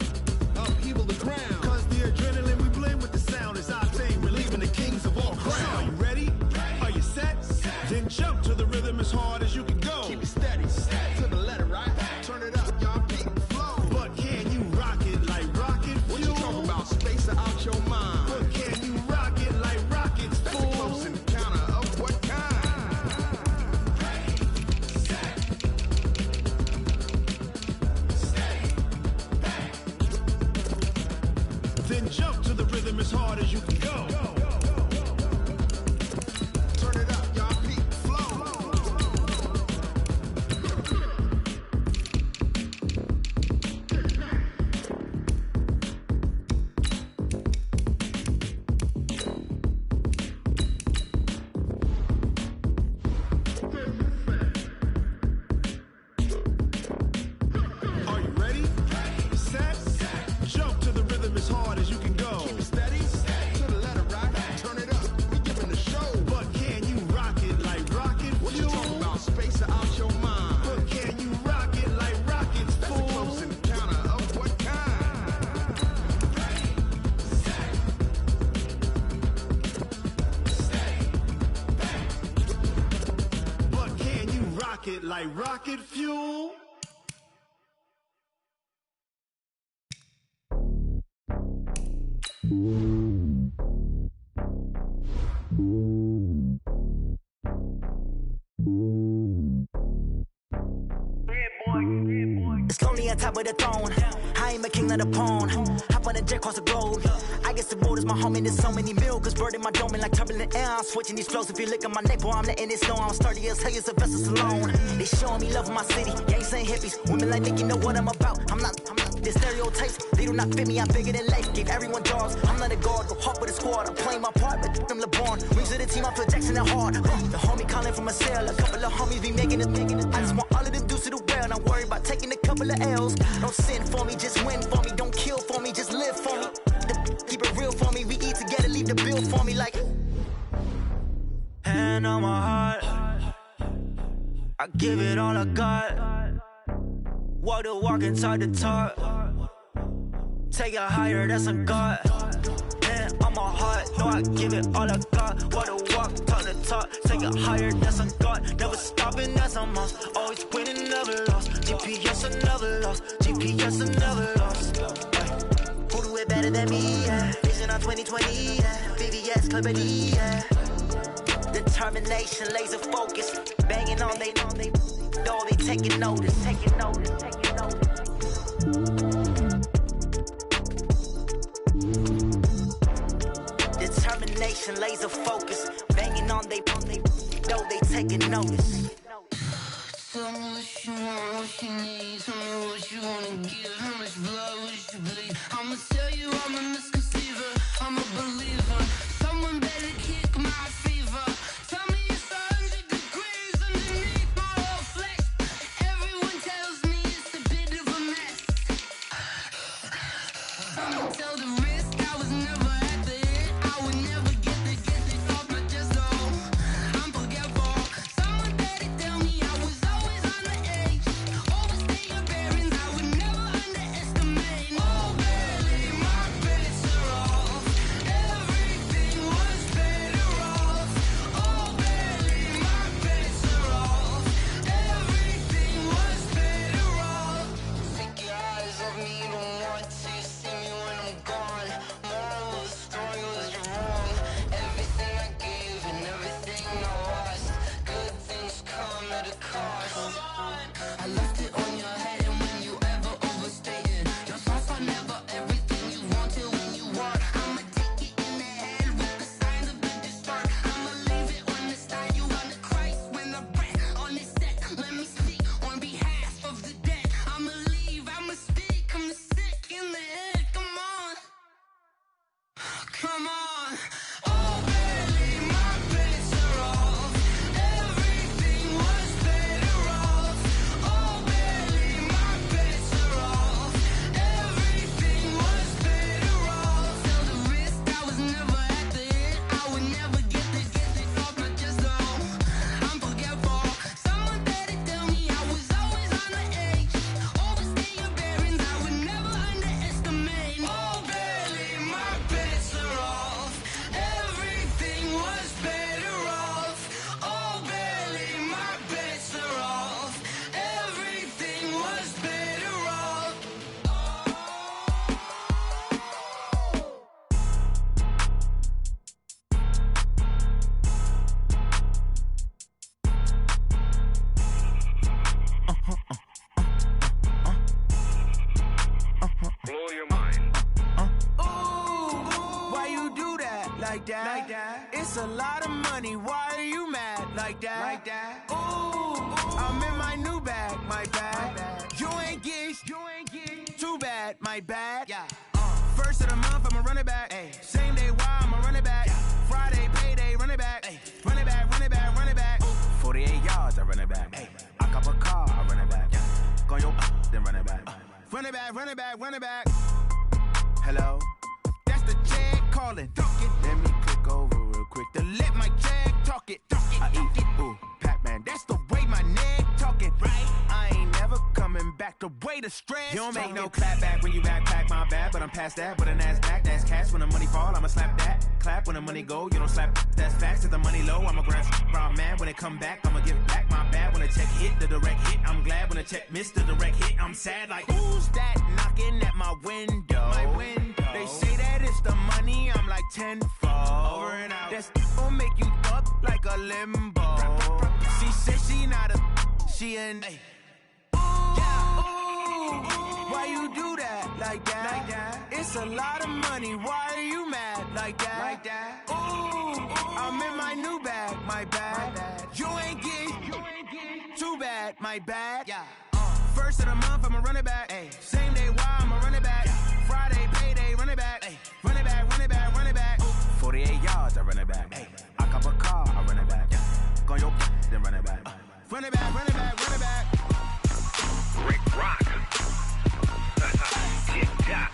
upheaval the ground. Cause the adrenaline we blend with the sound is our thing. We're leaving the kings of all crowns. Are you ready? Are you set? Then jump to the rhythm as hard as you can go. Keep it steady, to the letter right. Turn it up, y'all beat the flow. But can you rock it like rocket fuel? What you talking about? Space out your mind. But can you rock it like rockets, fool? That's a close encounter of what kind? Then jump to the rhythm as hard as you can go. Turn it up, y'all beat the flow. Are you ready? Set, jump to the rhythm as hard as you can go. Keep it steady, to the letter right. Turn it up, we giving the show. But can you rock it like rocket fuel? What you talking about? Space out your mind. But can you rock it like rockets, fool? That's a close encounter of what kind? But can you rock it like rocket fuel? It's lonely on top of the throne. I ain't a king, not a pawn. Hop on a jet across the globe. I guess the road is my home and there's so many milkers burning my dome like turbulent air. I'm switching these flows. If you look at my neck, boy, I'm letting it snow. I'm sturdy as hell, Sylvester Stallone. They showing me love in my city. Gangs ain't hippies. Women like Nicky know what I'm about. I'm not the stereotypes. They do not fit me. I'm bigger than life. Gave everyone jobs. I'm not a guard. Go hard with a squad. I'm playing my part, but them LeBron. Rings to the team. I feel Jackson at hard. The homie calling from a cell. A couple of homies be making it. I just want all of them dudes to do well. Not worry about taking a couple of L's. Don't sin for me, just win for me. Don't kill for me, just live for me. Keep it real for me. We eat together, leave the bill for me like. Hand on my heart, I give it all I got. Walk the walk and talk the talk. Take it higher, that's a God. Hand on my heart, no, I give it all I got. Walk the walk, talk the talk. Take it higher, that's a God. Never stopping, that's a must. Always winning, never lost. GPS, I never lost. GPS, I never lost. Who do it better than me? Yeah. Vision on 2020, yeah. VVS, Clippity, yeah. Determination, laser focus. Banging on they, though they taking notice. Taking notice, taking notice. Determination, laser focus. Banging on they, though they taking notice. Tell me what you want, what you need. Tell me what you wanna give. How much blood would you bleed? I'ma tell you I'm a misconceiver. I'm a believer. Someone better kick my feet. that. It's a lot of money, why are you mad like that? Ooh, I'm in my new bag, my bad. You ain't get too bad, my bad. First of the month, I'ma run it back. Same day, why I'ma run it back. Friday, payday, run it back. Run it back, run it back, run it back. 48 yards, I run it back. I cop a car, I run it back. Go your then run it back. Run it back, run it back, run it back. Hello, that's the check calling. Let me click over real quick to let my check talk it. I eat it, ooh, Pac-Man, that's the way my neck talking. Right, I ain't never coming back the way the stress. You don't make no clap back when you backpack, my bad, but I'm past that. With a NASDAQ, that's cash. When the money fall, I'ma slap that. Clap when the money go, you don't slap. That's facts. If the money low, I'ma grab raw man. When it come back, I'ma give back my bad. When the check hit, the direct hit, I'm glad. When the check missed the direct hit, I'm sad. Like, who's that knocking at my window? They say that it's the money, I'm like tenfold. Over and out. That's gon' make you up like a limbo. She said she not a, she an. Why you do that like that? It's a lot of money, why are you mad like that? Ooh, I'm in my new bag, my bad. You ain't get too bad, my bad. First of the month, I'ma run it back. Same day, why I'ma run it back. Friday, payday, run it back. Run it back, run it back, run it back. 48 yards, I run it back. I cop a car, I run it back. Go your then run it back. Run it back, run it back, run it back. Rick Rock. TikTok.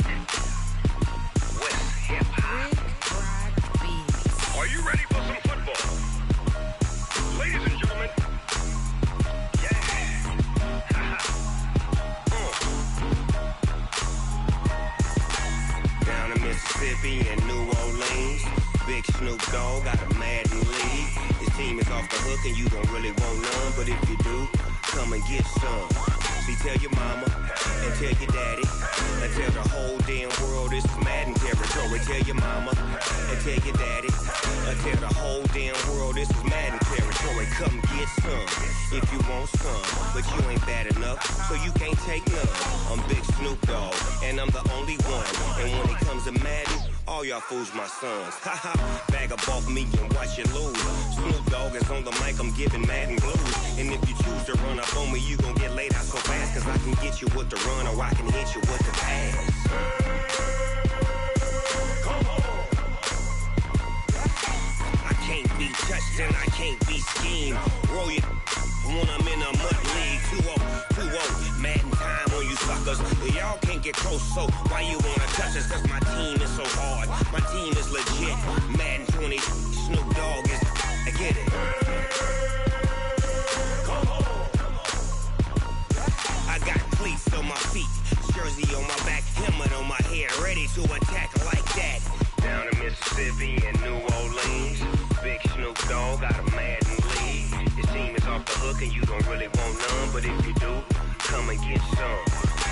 West Hip Hop. Are you ready for some football? Ladies and gentlemen. Yeah. Down in Mississippi and New Orleans, Big Snoop Dogg got a Madden league. His team is off the hook and you don't really want none, but if you do, come and get some. See, tell your mama and tell your daddy and tell the whole damn world this is Madden territory. Tell your mama and tell your daddy and tell the whole damn world this is Madden territory. Come get some if you want some, but you ain't bad enough, so you can't take none. I'm Big Snoop Dogg and I'm the only one, and when it comes to Madden, all y'all fools my sons. Haha, bag up off me and watch you lose. Snoop Dogg is on the mic, I'm giving Madden blues. And if you choose to run up on me, you gon' get laid out so fast, cause I can get you with the run or I can hit you with the pass. Come on. I can't be touched and I can't be schemed. Roll you when I'm in a mud league. 2-0, Madden time on you suckers. Y'all can't get close, so why you wanna touch us? Cause my team is so hard, my team is legit. Madden 20, Snoop Dogg is, I get it. Come on. I got cleats on my feet, jersey on my back, helmet on my head, ready to attack like that. Down in Mississippi and New Orleans, Big Snoop Dogg got a Madden league. His team is off the hook and you don't really want none, but if you do, come and get some.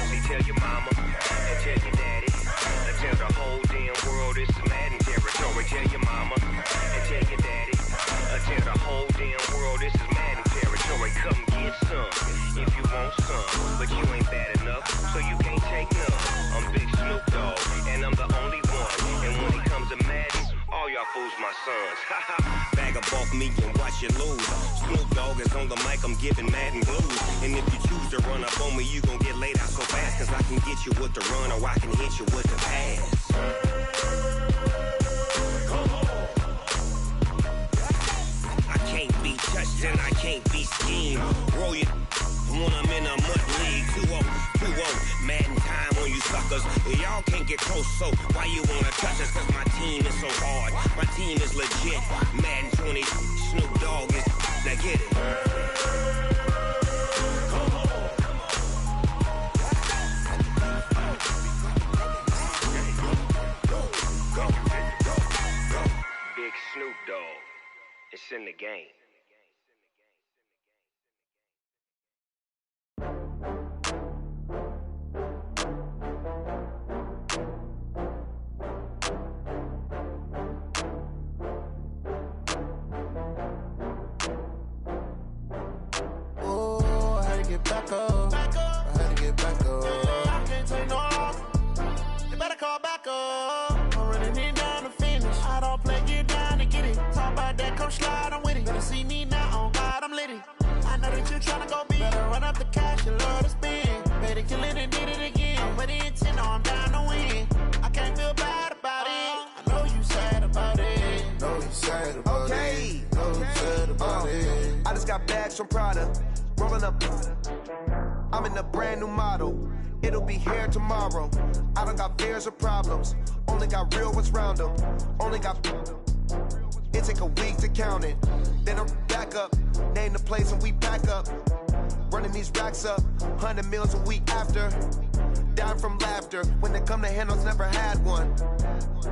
See, tell your mama and tell your daddy and tell the whole damn world this is Madden territory. Tell your mama and tell your daddy and tell the whole damn world this is Madden territory. Come get some if you want some, but you ain't bad enough, so you can't take none. I'm Big Snoop Dogg and I'm the only one, and when it comes to Madden, all y'all fools my sons. Haha, bag up off me and watch you lose. Snoop Dogg is on the mic, I'm giving Madden blues. And if you choose to run up on me, you gon' get laid out so fast, cause I can get you with the run or I can hit you with the pass. Come on. I can't be touched and I can't be schemed. Roll you when I'm in a mud league. 2-0, Madden time on you suckers. Y'all can't get close, so why you wanna touch us? Cause my team is so hard, my team is legit. Madden 20, Snoop Dogg is, now get it. Come on. Go. Big Snoop Dogg, it's in the game. Back up. I had to get back up. I can't take no loss. You better call back up. I'm running it down to finish. I don't play, get down. come slide, I'm with it. Better see me now, on God, I'm litty. I know that you tryna go big. Better run up the cash, you love to spend. Better kill it and did it again. I'm with the intent, I'm down to win. I can't feel bad about it. I know you sad about it. Know you sad about it. Know you sad about it. I just got bags from Prada. Rolling up. I'm in a brand new model. It'll be here tomorrow. I don't got fears or problems. Only got real ones round them. Only got. It take a week to count it. Then I'm back up. Name the place and we pack up. Running these racks up. 100 meals a week after. Dying from laughter. When it come to handles, never had one.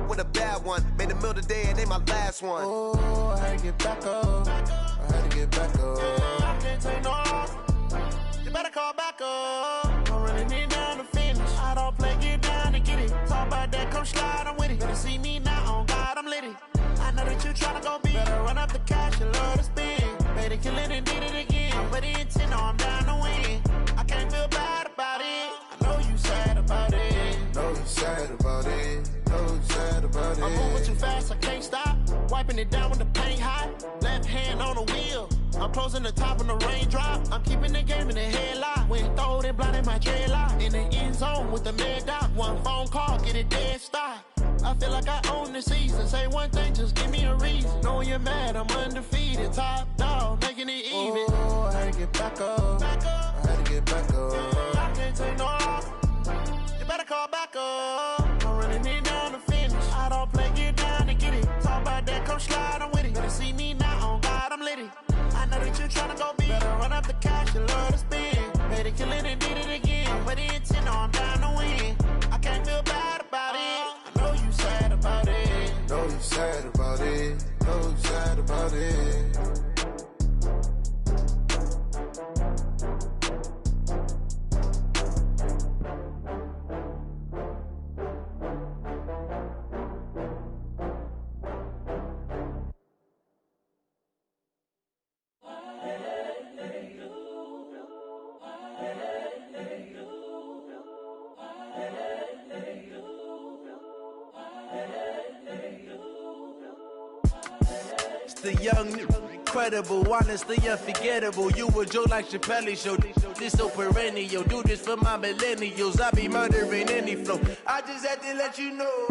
With a bad one. Made a meal today and they my last one. Oh, I had to get back up. I had to get back up. I can't take no loss. You better call back up. I'm running it down to finish. I don't play, get down to get it. Talk about that, come slide, I'm with it. Better see me now, on God, I'm litty. I know that you tryna go big. Better run up the cash, you love to spend. Better kill it and did it again. I'm with the intent, no, I'm down to win. I can't feel bad about it. I know you sad about it. Know you sad about it. Know you sad about it. I'm moving too fast, I can't stop. Wiping it down with the paint hot. Left hand on the wheel. I'm closing the top on the raindrop. I'm keeping the game in the headlock. When throwed and blinded my dreadlock. In the end zone with the mad dot. One phone call, get it dead stop. I feel like I own the season. Say one thing, just give me a reason. Knowing you're mad, I'm undefeated. Top dog, making it even. Oh, I had to get back up. I had to get back up. I can't take no loss. You better call back up. I'm running it down to finish. I don't play, get down to get it. Talk about that, come slide, I'm with it. Better see me now, on God, I'm litty. I know that you tryna go big. Better run up the cash, you love to spend. Better kill it and did it again. I'm with the intent, no, I'm down to win. I can't feel bad about it. I know you sad about it. Know you sad about it. Know you sad about it. The young, incredible, honestly unforgettable. You a Joe like Chappelle show. This so perennial. Do this for my millennials. I be murdering any flow. I just had to let you know.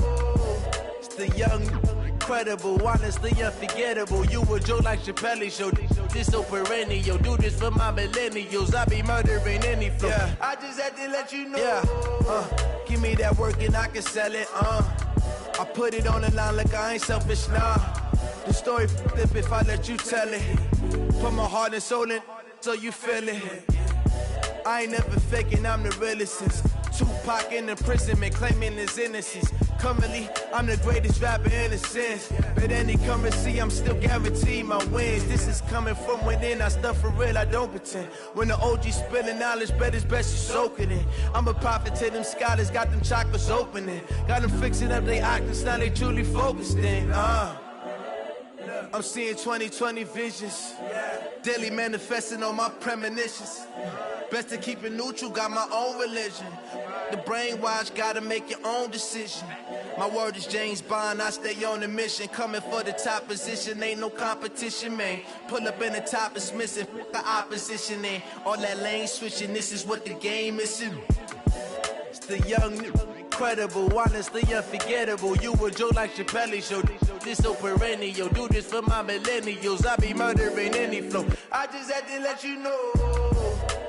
It's the young, incredible, honestly unforgettable. You a Joe like Chappelle show. This so perennial. Do this for my millennials. I be murdering any flow. Yeah. I just had to let you know. Yeah. Give me that work and I can sell it. I put it on the line like I ain't selfish, nah. The story flip if I let you tell it. Put my heart and soul in so you feel it. I ain't never faking, I'm the realest since Tupac in imprisonment, claiming his innocence. Currently, I'm the greatest rapper in a sense. But any currency, I'm still guaranteed my wins. This is coming from within, I stuff for real, I don't pretend. When the OG spilling knowledge, bet it's best you soak it in. I'm a prophet to them scholars, got them chakras opening. Got them fixing up they octaves, now they truly focused in. I'm seeing 2020 visions. Daily manifesting on my premonitions. Best to keep it neutral, got my own religion. The brainwash, gotta make your own decision. My word is James Bond, I stay on a mission. Coming for the top position, ain't no competition, man. Pull up in the top, it's missing, the opposition in. All that lane switching, this is what the game is. It's the young, incredible, honestly unforgettable. You a Joe like Chappelle show. This so perennial. Do this for my millennials. I be murdering any flow. I just had to let you know.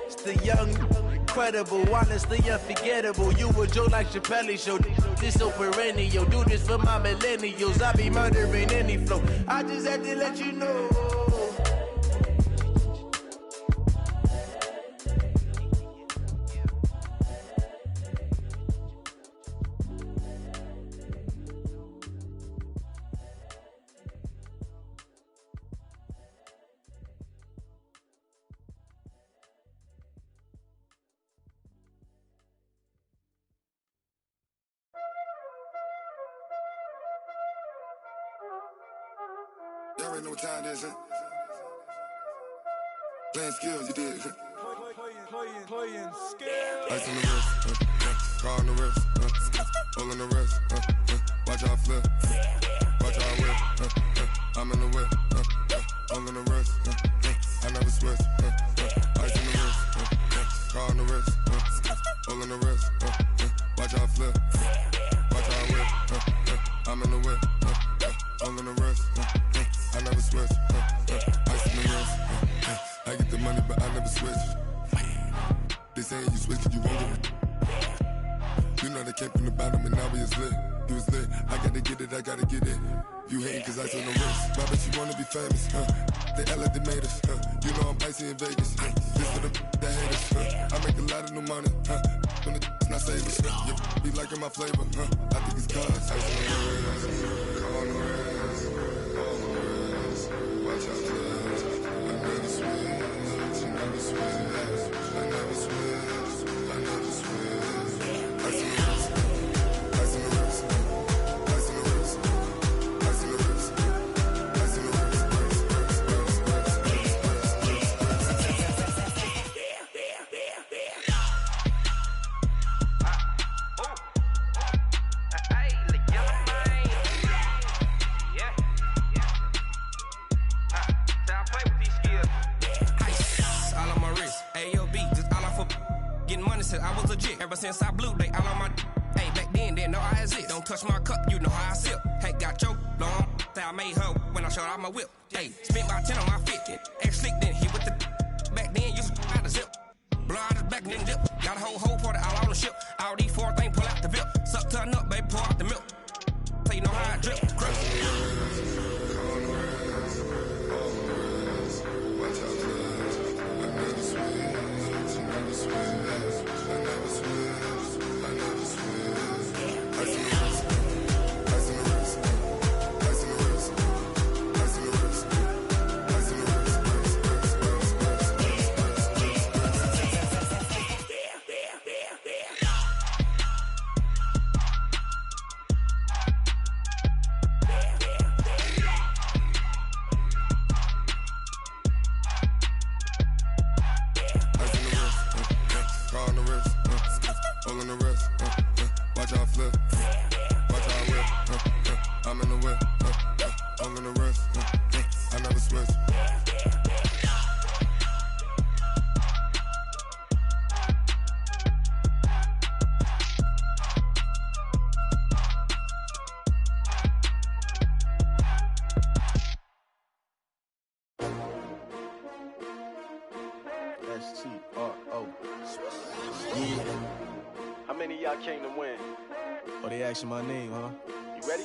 It's the young, incredible, honestly unforgettable. You a Joe like Chappelle show. This so perennial. Do this for my millennials. I be murdering any flow. I just had to let you know. Y'all already know what time it is, huh? Playing skills, you did. Playing skills. Ice on the wrist, car on the wrist, hole on the wrist, watch out flip, watch out whip, I'm in the whip, all in the wrist. I never switch. Ice in the wrist. Car on the wrist. All in the wrist. Watch how I flip. Watch how I whip. I'm in the whip. All in the wrist. I never switch. Ice in the wrist. I get the money, but I never switch. They saying you switch, you won't get it. You know they came from the bottom and now we is lit. You was lit. I gotta get it, I gotta get it. You hating cause ice on the wrist. Why bet you wanna be famous, They act like they made us, You know I'm icy in Vegas, This for the that hate us, I make a lot of new money, When it's not savers, You be liking my flavor, I think it's cause ice on the wrist. On the wrist. On the wrist. Watch out, cuz I never switch. I never switch. I never switch. I never switch. Ice on the wrist. Ice on the wrist. Ice on the wrist. Ice on the wrist. Ice on the wrist. I was legit. Ever since I blew, they all on my hey, back then, didn't know I exist. Don't touch my cup, you know how I sip. Hey, got your long, say I made her when I showed out my whip. Hey, spent about 10 on my 50. Ex-slick, then hit with the back then, used to out the zip. Blow out his back, then dip. Got a whole party all on the ship. All these 4 things, pull out the VIP. Suck to a nut, baby, pour out the milk. So you know how I drip. Crush. S-T-R-O. Yeah. How many of y'all came to win? Oh, they asking my name, huh? You ready?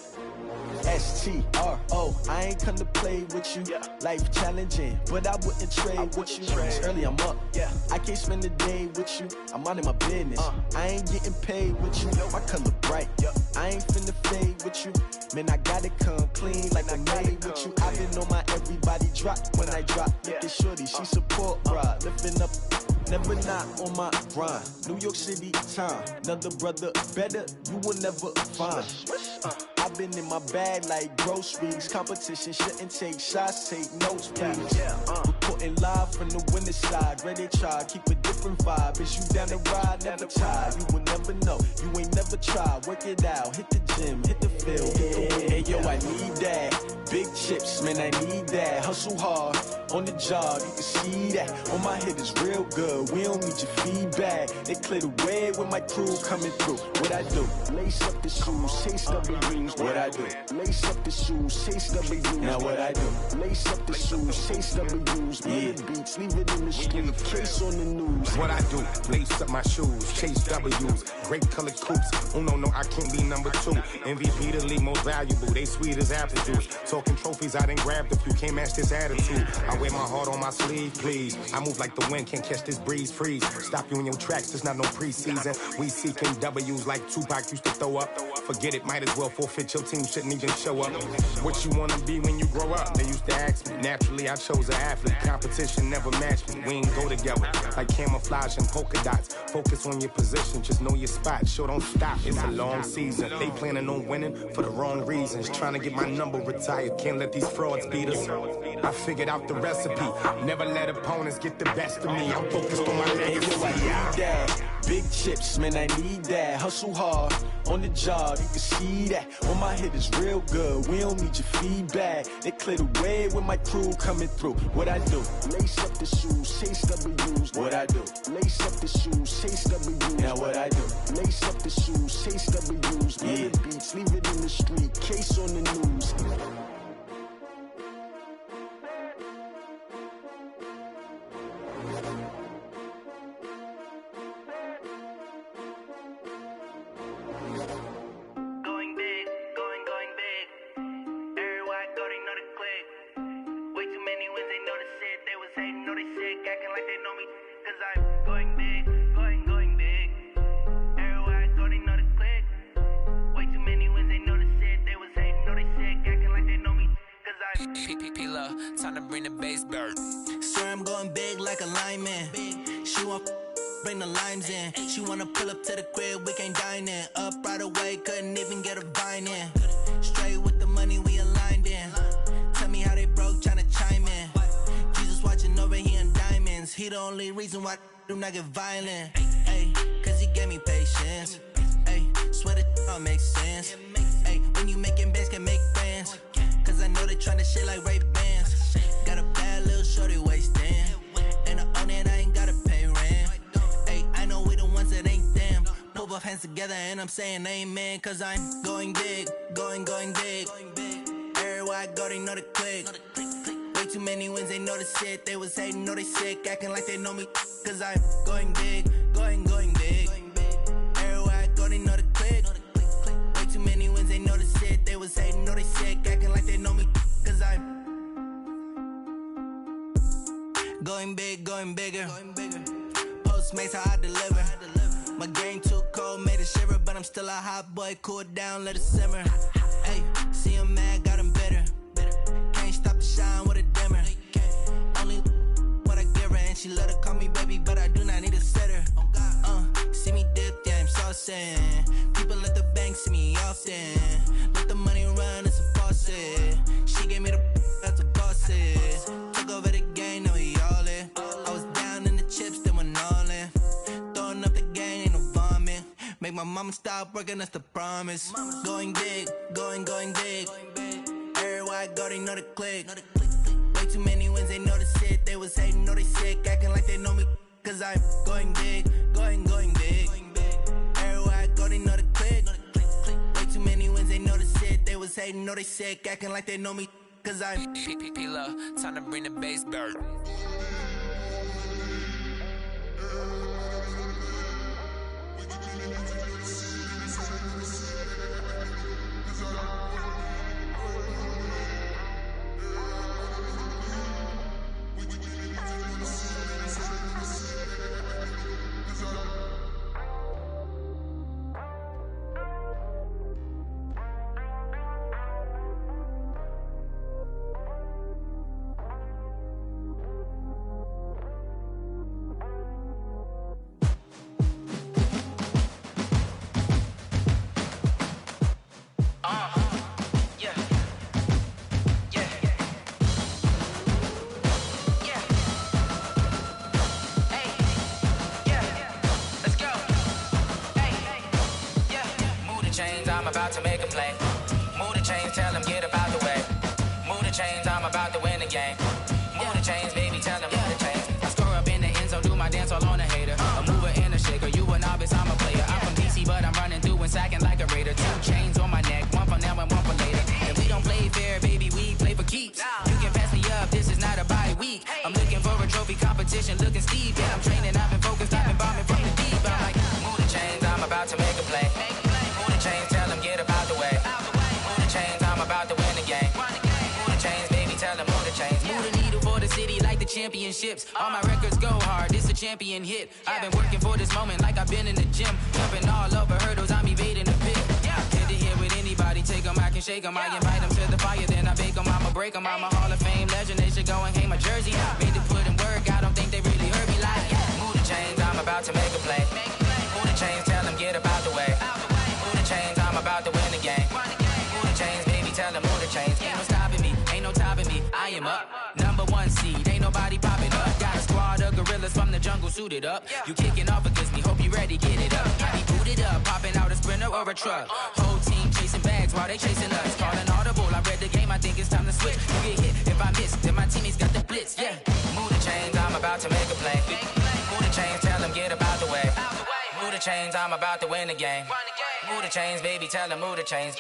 S-T-R-O. I ain't come to play with you. Yeah. Life challenging, but I wouldn't trade with you. It's early, I'm up. Yeah. I can't spend the day with you. I'm minding my business. I ain't getting paid with you. My color bright. Yeah. I ain't finna fade with you. Man, I gotta come clean like I'm made with you. I've been on my everybody drop when I drop. Look at shorty, she support ride. Lifting up, never not on my grind. New York City time, another brother better, you will never find. I've been in my bag like groceries. Competition shouldn't take shots, take notes, please. Reporting live from the winning side. Ready to try, keep a different vibe. Is you down the ride, never tired. You will never know, you ain't never tried. Work it out, hit the gym, hit the field, hit the win. Hey yo, I need that. Big chips, man, I need that. Hustle hard, on the job, you can see that. On my head is real good, we don't need your feedback. They clear the way with my crew coming through. What I do? Lace up the shoes, chase W's. What I do? Lace up the shoes, chase W's. Now what I do? Lace up the shoes, chase W's. Yeah. Beats, leave it in the street, case on the news. What I do? Lace up my shoes, chase W's. Great colored coops. Oh no, I can't be number 2. MVP the league most valuable. They sweet as apple juice. Talking trophies, I done grabbed a few. Can't match this attitude. I wear my heart on my sleeve, please. I move like the wind, can't catch this breeze, freeze. Stop you in your tracks, there's not no preseason. We seeking W's like Tupac used to throw up. Forget it, might as well forfeit. Your team shouldn't even show up. What you wanna be when you grow up? They used to ask me. Naturally, I chose an athlete. Competition never matched me. We ain't go together like camouflage and polka dots. Focus on your position, just know your spot. Sure, don't stop. It's a long season. They planning on winning for the wrong reasons. Trying to get my number retired. Can't let these frauds beat us. I figured out the recipe. Never let opponents get the best of me. I'm focused on my legacy. I need that. Big chips, man, I need that. Hustle hard on the job, you can see that. On my hit is real good, we don't need your feedback. They clear the way with my crew coming through. What I do? Lace up the shoes, chase W's. What I do? Lace up the shoes, chase W's. Now what I do? Lace up the shoes, chase W's. Yeah. The beats, leave it in the street, case on the news. Time to bring the bass bird. Swear I'm going big like a lineman. She want bring the limes in. She wanna pull up to the crib, we can't dine in. Up right away, couldn't even get a vine in. Straight with the money we aligned in. Tell me how they broke, tryna chime in. Jesus watching over here in diamonds. He the only reason why I do not get violent. Ay, cause he gave me patience. Ay, swear that all makes sense. Ay, when you making bands can make friends. Cause I know they tryna shit like Ray-Bans. Got a bad little shorty wasting. And I own it, I ain't gotta pay rent. Ay, I know we the ones that ain't them. Put both hands together and I'm saying amen. Cause I'm going big, going big. Everywhere I go, they know the click. Way too many wins, they know the shit. They was hating, know they sick, acting like they know me. Cause I'm going big, going big. Everywhere I go, they know the click. Way too many wins, they know the shit. They was hating, know they sick, acting like they know me. Cause I'm going big, going bigger. Postmates how I deliver. My game too cold, made it shiver. But I'm still a hot boy, cool down, let it simmer. Hey, see him mad, got him bitter. Can't stop the shine with a dimmer. Only what I give her, and she let her call me baby, but I do not need a sitter. See me dip, yeah, I'm saucing. People at the bank see me often. Let the money run, it's a faucet. She gave me the that's a bosses. Took over the game, now we all in. I was down in the chips, then went all in. Throwing up the game, ain't no vomit. Make my mama stop working, that's the promise. Going big, going big. Everywhere I go, they know the click. Way too many wins, they know the shit. They was hating, know they sick, acting like they know me. Cause I'm going big, going big. Everywhere I go, they know the click. Way too many wins, they know the shit. They was hating, know they sick, acting like they know me. Cause I'm P-P-P-Love, time to bring the bass bird. About to make a play. Move the chains, tell them get up out the way. Move the chains, I'm about to win the game. Move the chains, baby, tell them move the chains. I score up in the end zone, do my dance all on a hater. A mover and a shaker, you a novice, I'm a player. I'm from DC, but I'm running through and sacking like a raider. 2 chains on my neck, one for now and one for later. And we don't play fair, baby, we play for keeps. You can pass me up, this is not a bye week. I'm looking for a trophy competition, looking steep. Yeah, I'm training, I've been focused, I've been bombing from the deep. I'm like, move the chains, I'm about to make a play. Move the chains, tell them get up out the way. Move the chains, I'm about to win the game. Move the chains, baby, tell them move the chains. Move the needle for the city like the championships. All my records go hard, this a champion hit. I've been working for this moment like I've been in the gym. Jumping all over hurdles, I'm evading the pit. Hit to hit with anybody, take them, I can shake them. I invite them to the fire, then I bake them, I'ma break them. I'm a Hall of Fame legend, they should go and hang my jersey. Made to put in work, I don't think they really heard me like. Move the chains, I'm about to make a play. Move the chains, tell them get up out the way. Move the chains, I'm about to win the game. Move the chains, baby, tell them move the chains. Ain't no stopping me, ain't no topping me. I him up. Number 1 seed, ain't nobody popping up. Got a squad of gorillas from the jungle suited up. You kicking off against me, hope you ready, get it up. I be booted up, popping out a Sprinter or a truck. Whole team chasing bags while they chasing us. Calling audible, I read the game, I think it's time to switch. You get hit if I miss, then my teammates got the blitz, yeah. Move the chains, I'm about to make a play. Move the chains, tell them get about the way. Move the chains, I'm about to win the game. Move the chains, baby, tell them move the chains.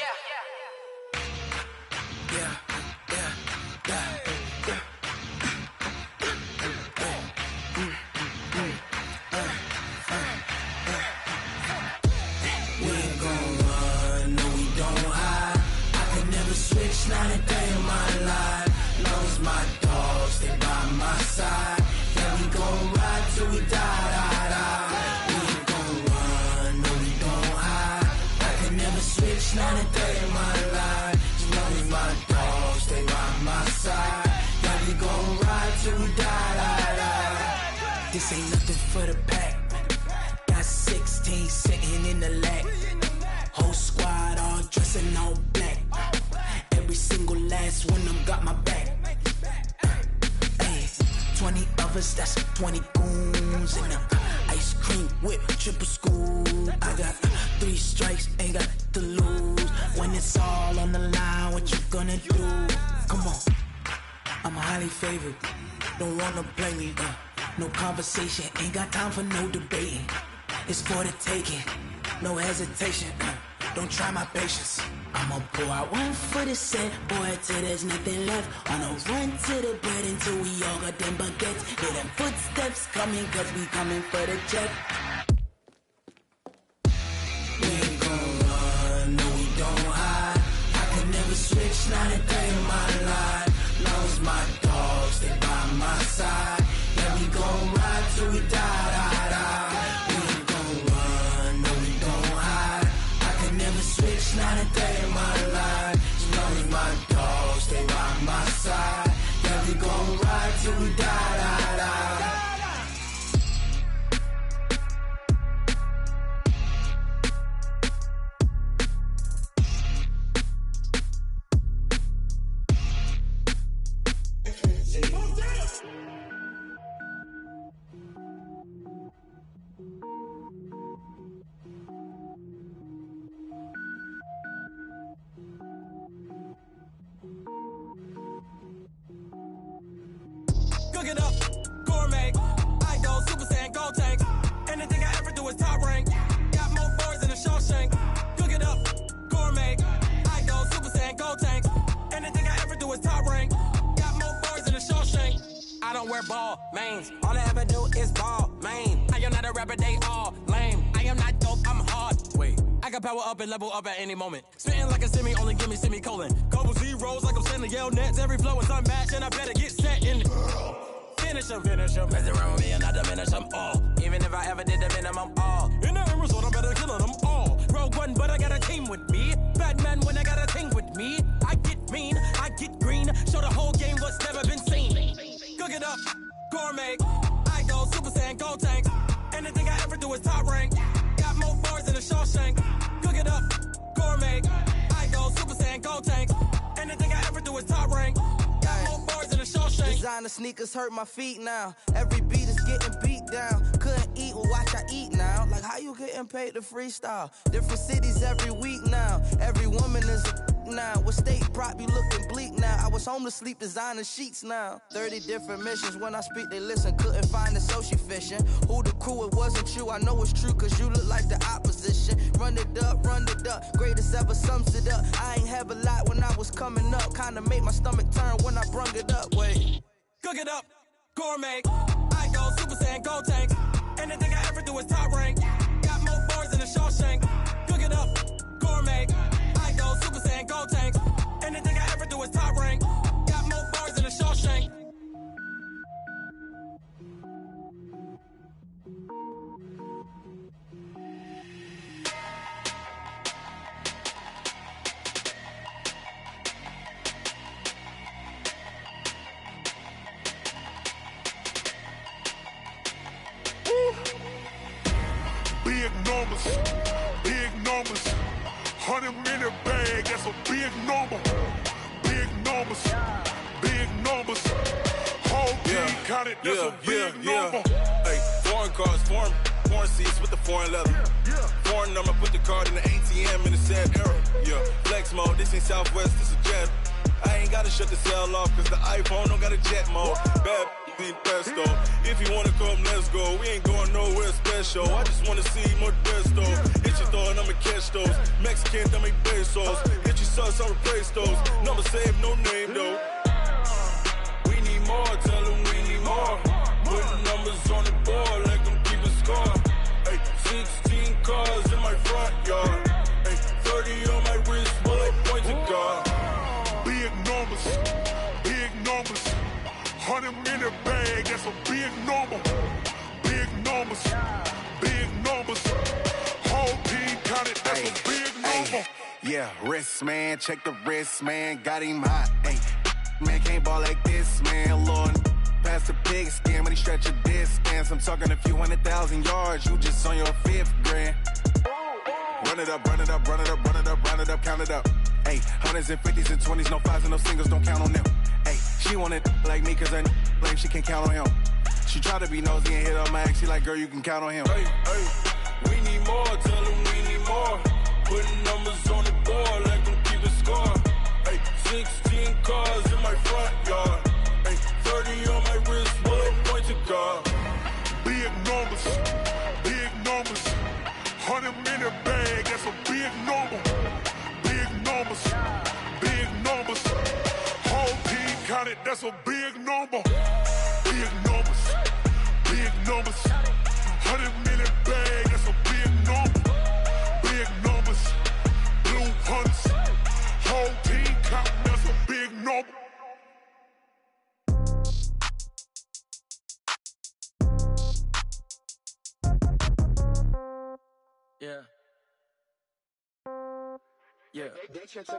Not a day in my life. Long as my dogs stay by my side. Yeah, we gon' ride till we die. We ain't gon' run, no, we gon' hide. I can never switch, not a day in my life. As long as my dogs stay by my side. Yeah, we gon' ride till we die. This ain't nothing for the pack. Got 16 sitting in the lag. Whole squad all dressing all black. Every single last one of them got my back. Hey, 20 of us, that's 20 goons. And ice cream whip, triple scoop. I got 3 strikes, ain't got to lose. When it's all on the line, what you gonna do? Come on, I'm highly favored. Don't wanna play me, no conversation. Ain't got time for no debating. It's for the taking, no hesitation. Don't try my patience. I'ma pour out one for the set, boy, till there's nothing left. On a run to the bread until we all got them baguettes. Hear them footsteps coming, cause we coming for the check. We ain't gon' run, no, we don't hide. I can never switch, not a day in my life. Long as my dogs stay by my side. Yeah, we gon' ride till we die. We ain't gon' run, no, we don't hide. I can never switch, not a day in my life. As long as my dogs stay by my side. Yeah, we gon' ride till we die. Cook it up, gourmet. I go Super Saiyan, Gold Tank. Anything I ever do is top rank. Got more boys than a Shawshank. Cook it up, gourmet. I go Super Saiyan, Gold Tank. Anything I ever do is top rank. Got more boys than a Shawshank. I don't wear ball mains. All I ever do is ball main. I am not a rapper, they all lame. I am not dope, I'm hard. Wait, I can power up and level up at any moment. Spitting like a semi, only give me semicolon. Couple zeros like I'm sending yell nets. Every flow is unmatched and I better get set in. Finish them. Mess around with me and I diminish them all. Even if I ever did the minimum all. In the end result, I'm better killing them all. Rogue One, but I got a team with me. Batman when I got a team with me. I get mean, I get green. Show the whole game what's never been seen. Cook it up, gourmet. I go Super Saiyan, Gold Tank. Anything I ever do is top rank. Got more bars than a Shawshank. Cook it up, gourmet. I go Super Saiyan, Gold Tank. Anything I ever do is top rank. Got more bars than a Shawshank. Designer sneakers hurt my feet now. Every beat is getting beat down. Couldn't eat, well watch I eat now. Like how you getting paid to freestyle? Different cities every week now. Every woman is a now. What state prop you looking bleak now? I was home to sleep designing sheets now. 30 different missions. When I speak they listen. Couldn't find it so she fishing. Who the crew, it wasn't you. I know it's true cause you look like the opposition. Run it up. Greatest ever sums it up. I ain't have a lot when I was coming up. Kinda made my stomach turn when I brung it up. Wait. Cook it up, gourmet. I go Super Saiyan, Gold Tank. Anything I ever do is top rank. Got more bars than a Shawshank. Cook it up, gourmet. I go Super Saiyan, Gold Tank. Anything I ever do is top rank. Got more bars than a Shawshank. Big numbers, 100-minute bag, that's a big number. Big numbers, counted, that's a big number. Hey, foreign cars, foreign seats with the foreign leather. Foreign number, put the card in the ATM in the sad era. Yeah, flex mode, this ain't Southwest, this is Jet. I ain't gotta shut the cell off, cause the iPhone don't got a jet mode. Bad be pesto. If you wanna come, let's go. We ain't going nowhere special. I just wanna see more desto. Hit your thought, I'ma catch those. Mexican, dummy pesos. Hit your sauce, I'ma praise those. Number save, no name though. We need more, tell them we need more. Putting numbers on the board, let them keep a score. Hey, 16 cars in my front yard. Hey, 30 on my wrist, bullet point to God. Big numbers, big numbers. 100 in the bag, that's a big number. Big numbers, big numbers. Whole team counted, that's a big number. Yeah, wrist man, check the wrist man, got him hot. Ay, man can't ball like this, man. Lord, pass the pig skin when he stretch a distance. I'm talking a few 100,000 yards, you just on your 5th grand. Run it up, run it up, run it up, run it up, run it up, count it up. Ay, 100s and 50s and 20s, no 5s and no singles, don't count on them. Ay, she want it like me cause I like she can count on him. She try to be nosy and hit up my ex, she like, girl, you can count on him. Hey, we need more, tell them we need more. Putting numbers on the board, let them keep a score. Hey, 16 cars in my front yard. Hey, 30 on my wrist, bullet point to God. Big numbers, big numbers. 100 in the bag, that's a big number. Big numbers, big numbers. Whole team counted, that's a big number. Big numbers, big numbers. 100 in the bag, that's a big number. Big numbers, blue hunts. Whole team counting, that's a big number. Yeah. Yeah. Hey,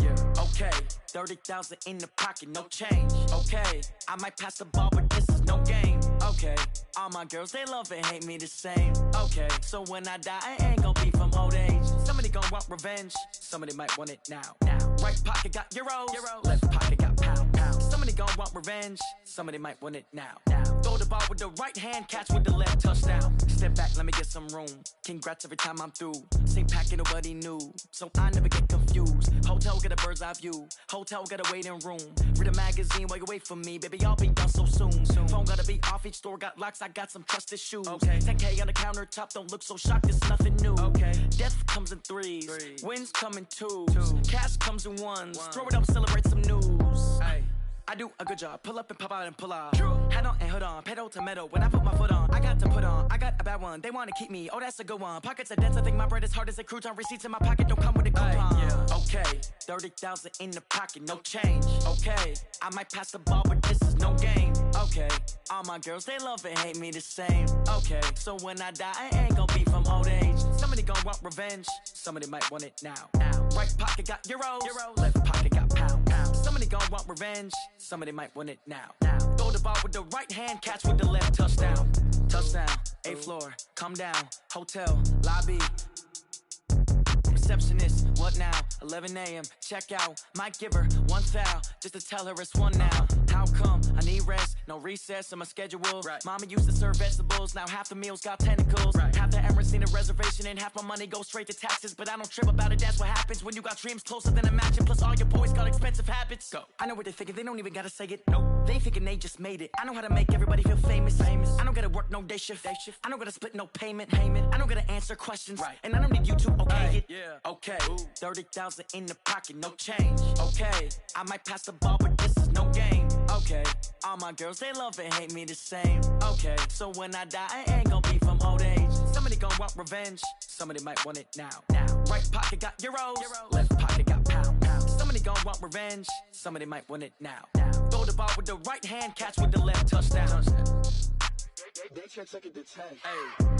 yeah. Okay. 30,000 in the pocket, no change. Okay. I might pass the ball, but this is no game. Okay. All my girls, they love and hate me the same. Okay. So when I die, I ain't gon' be from old age. Somebody gon' want revenge. Somebody might want it now. Right pocket got euros. Left pocket got pound. Somebody gon' want revenge. Somebody might want it now. Throw the ball with the right hand, catch with the left, touchdown. Step back, let me get some room. Congrats every time I'm through. Same packet, nobody knew, so I never get confused. Hotel get a bird's eye view. Hotel got a waiting room. Read a magazine while you wait for me, baby. I'll be done so soon. Phone gotta be off. Each store got locks. I got some trusted shoes. Okay. 10K on the countertop. Don't look so shocked. It's nothing new. Okay. Death comes in threes. Wins come in twos. Cash comes in ones. Throw it up, celebrate some news. Hey. I do a good job. Pull up and pop out and pull off. Head on and hood on. Pedal to metal. When I put my foot on, I got to put on. I got a bad one. They want to keep me. Oh, that's a good one. Pockets are dense. I think my bread is hard as a crouton. Receipts in my pocket don't come with a coupon. Yeah. Okay. 30,000 in the pocket. No change. Okay. I might pass the ball, but this is no game. Okay. All my girls, they love and hate me the same. Okay. So when I die, I ain't gonna be from old age. Somebody gon' want revenge. Somebody might want it now. Right pocket got euros. Left pocket got pound. Somebody gon' want revenge. Somebody might want it now. Throw the ball with the right hand, catch with the left, touchdown. Touchdown, 8th floor, come down, hotel, lobby. Receptionist, what now? 11 a.m., check out. Might give her one foul, just to tell her it's one now. How come? I need rest, no recess in my schedule. Mama used to serve vegetables, now half the meals got tentacles. Half the Emirates need a reservation and half my money goes straight to taxes. But I don't trip about it, that's what happens when you got dreams closer than a mansion. Plus all your boys got expensive habits. Go. I know what they're thinking, they don't even gotta say it. Nope. They thinking they just made it. I know how to make everybody feel famous. I don't gotta work no day shift. I don't gotta split no payment. I don't gotta answer questions. And I don't need you to okay it. Okay. 30,000 in the pocket, no change. Okay. I might pass the ball, but this is no game. Okay. All my girls, they love and hate me the same. Okay. So when I die, I ain't gonna be from old age. Somebody gon' want revenge. Somebody might want it now. Right pocket got euros. Left pocket got pound. Somebody gon' want revenge. Somebody might want it now. Throw the ball with the right hand, catch with the left, touchdown. They check it to 10. Hey.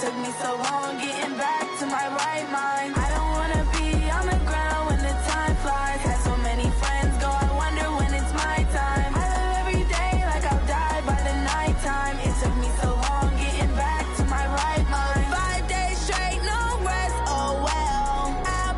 took me so long getting back to my right mind. I don't wanna be on the ground when the time flies. Had so many friends go, I wonder when it's my time. I live every day like I'll die by the nighttime. It took me so long getting back to my right mind. 5 days straight, no rest, oh well. I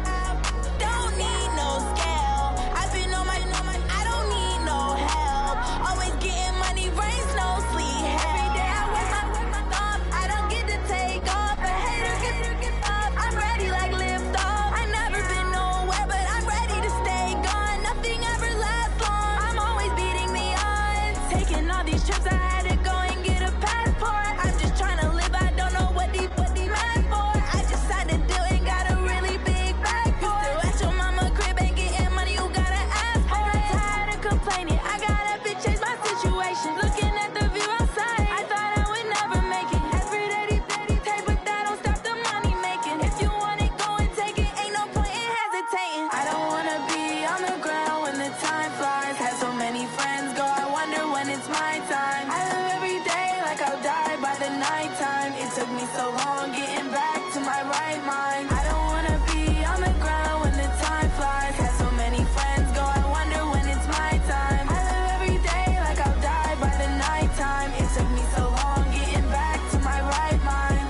don't need no scale. I've been on my, I don't need no help. Always getting money, rains, no sleep. Every day I work my thumb. I don't get to take off. A hater get up. I'm ready like lift off. I never been nowhere, but I'm ready to stay gone. Nothing ever lasts long. I'm always beating the odds. Taking all these trips, I had to go and get a passport. I'm just trying to live. I don't know what the mad for. I just had to do it. Got a really big bag for it. Still at your mama crib and getting money. You gotta ask for it. I'm tired of complaining. I gotta change my situation. Looking at the view outside, I thought I would never make it. Every day, take, but that don't stop the money making. If you want it, go and take it. Ain't no point in hesitating. I don't wanna be on the ground when the time flies. Had so many friends go, I wonder when it's my time. I live every day like I'll die by the nighttime. It took me so long getting back to my right mind. I don't wanna be on the ground when the time flies. Had so many friends go, I wonder when it's my time. I live every day like I'll die by the nighttime. It took me so long getting back to my right mind.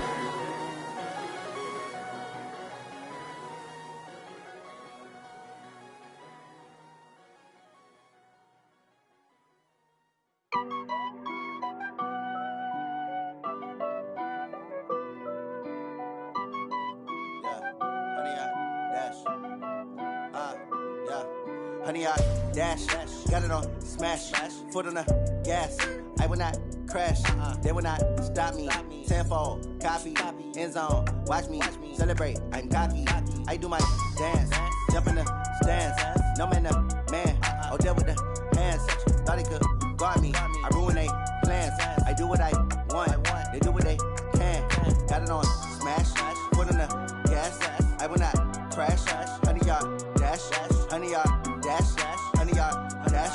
Honey, I dash, got it on smash, foot on the gas. I will not crash, they will not stop me. Tenfold, copy, end zone, watch me celebrate. I'm cocky, I do my dance, jump in the stands. No man, the man, oh there with the hands. Thought he could guard me, I ruin they plans. I do what I want, they do what they can. Got it on smash, foot on the gas. I will not crash, honey, y'all dash, honey, y'all dash, honey, y'all dash,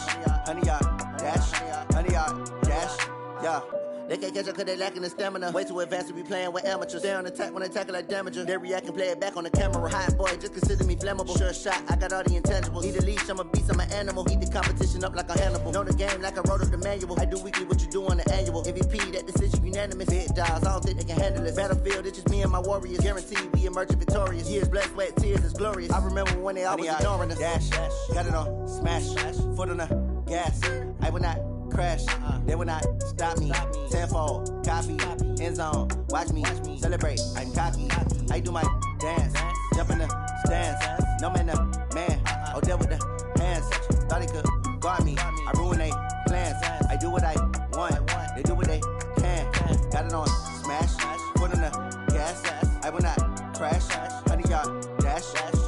honey, y'all dash, honey, y'all dash, yeah. They can't catch up cause they lacking the stamina. Way too advanced to be playing with amateurs. Stay on attack when they tackle like damager. They react and play it back on the camera. Hot boy, just consider me flammable. Sure shot, I got all the intangibles. Need a leash, I'm a beast, I'm an animal. Eat the competition up like a Hannibal. Know the game like I wrote up the manual. I do weekly what you do on the annual. MVP, that decision unanimous. Big dials, I don't think they can handle it. Battlefield, it's just me and my warriors. Guaranteed we emerge victorious. Years, blood, sweat, tears, it's glorious. I remember when they always ignoring us. Dash, got it on smash, foot on the gas. I will not crash, they will not stop me. Tenfold, copy, end zone, watch me celebrate. I'm cocky, I do my dance, jump in the stands. No man, the man, oh there with the hands. Thought he could guard me, I ruin they plans. I do what I want, they do what they can. Got it on smash, foot on the gas. I will not crash, honey, y'all dash,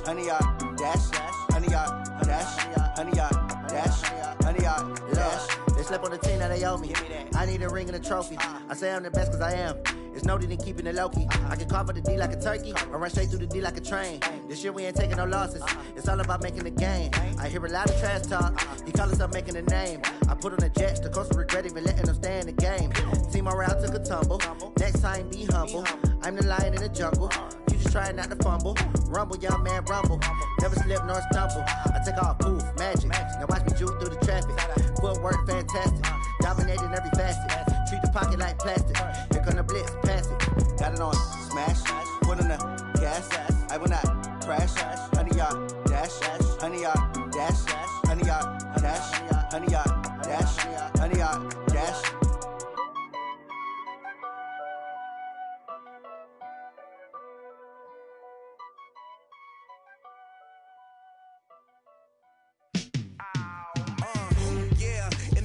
honey, y'all dash, honey, y'all dash, honey, y'all dash, honey, y'all dash. They slept on the team that they owe me. I need a ring and a trophy. I say I'm the best cause I am. It's no need in keeping it low-key. I can carve up the D like a turkey or run straight through the D like a train. This year we ain't taking no losses. It's all about making the game. I hear a lot of trash talk. He call himself making a name. I put on the Jets. The coach will regret even letting them stay in the game. Team morale took a tumble. Next time be humble. I'm the lion in the jungle. You just trying not to fumble. Rumble, young man, rumble. Never slip nor stumble. I take off, poof, magic. Now watch me juke through the traffic. Footwork fantastic. Dominating every facet. Treat the pocket like plastic. Here come the blitz, pass it. Got it on smash. Foot on the gas. I will not crash. Honey, y'all dash. Honey, y'all dash. Honey, y'all dash. Honey, y'all dash. Honey, y'all dash.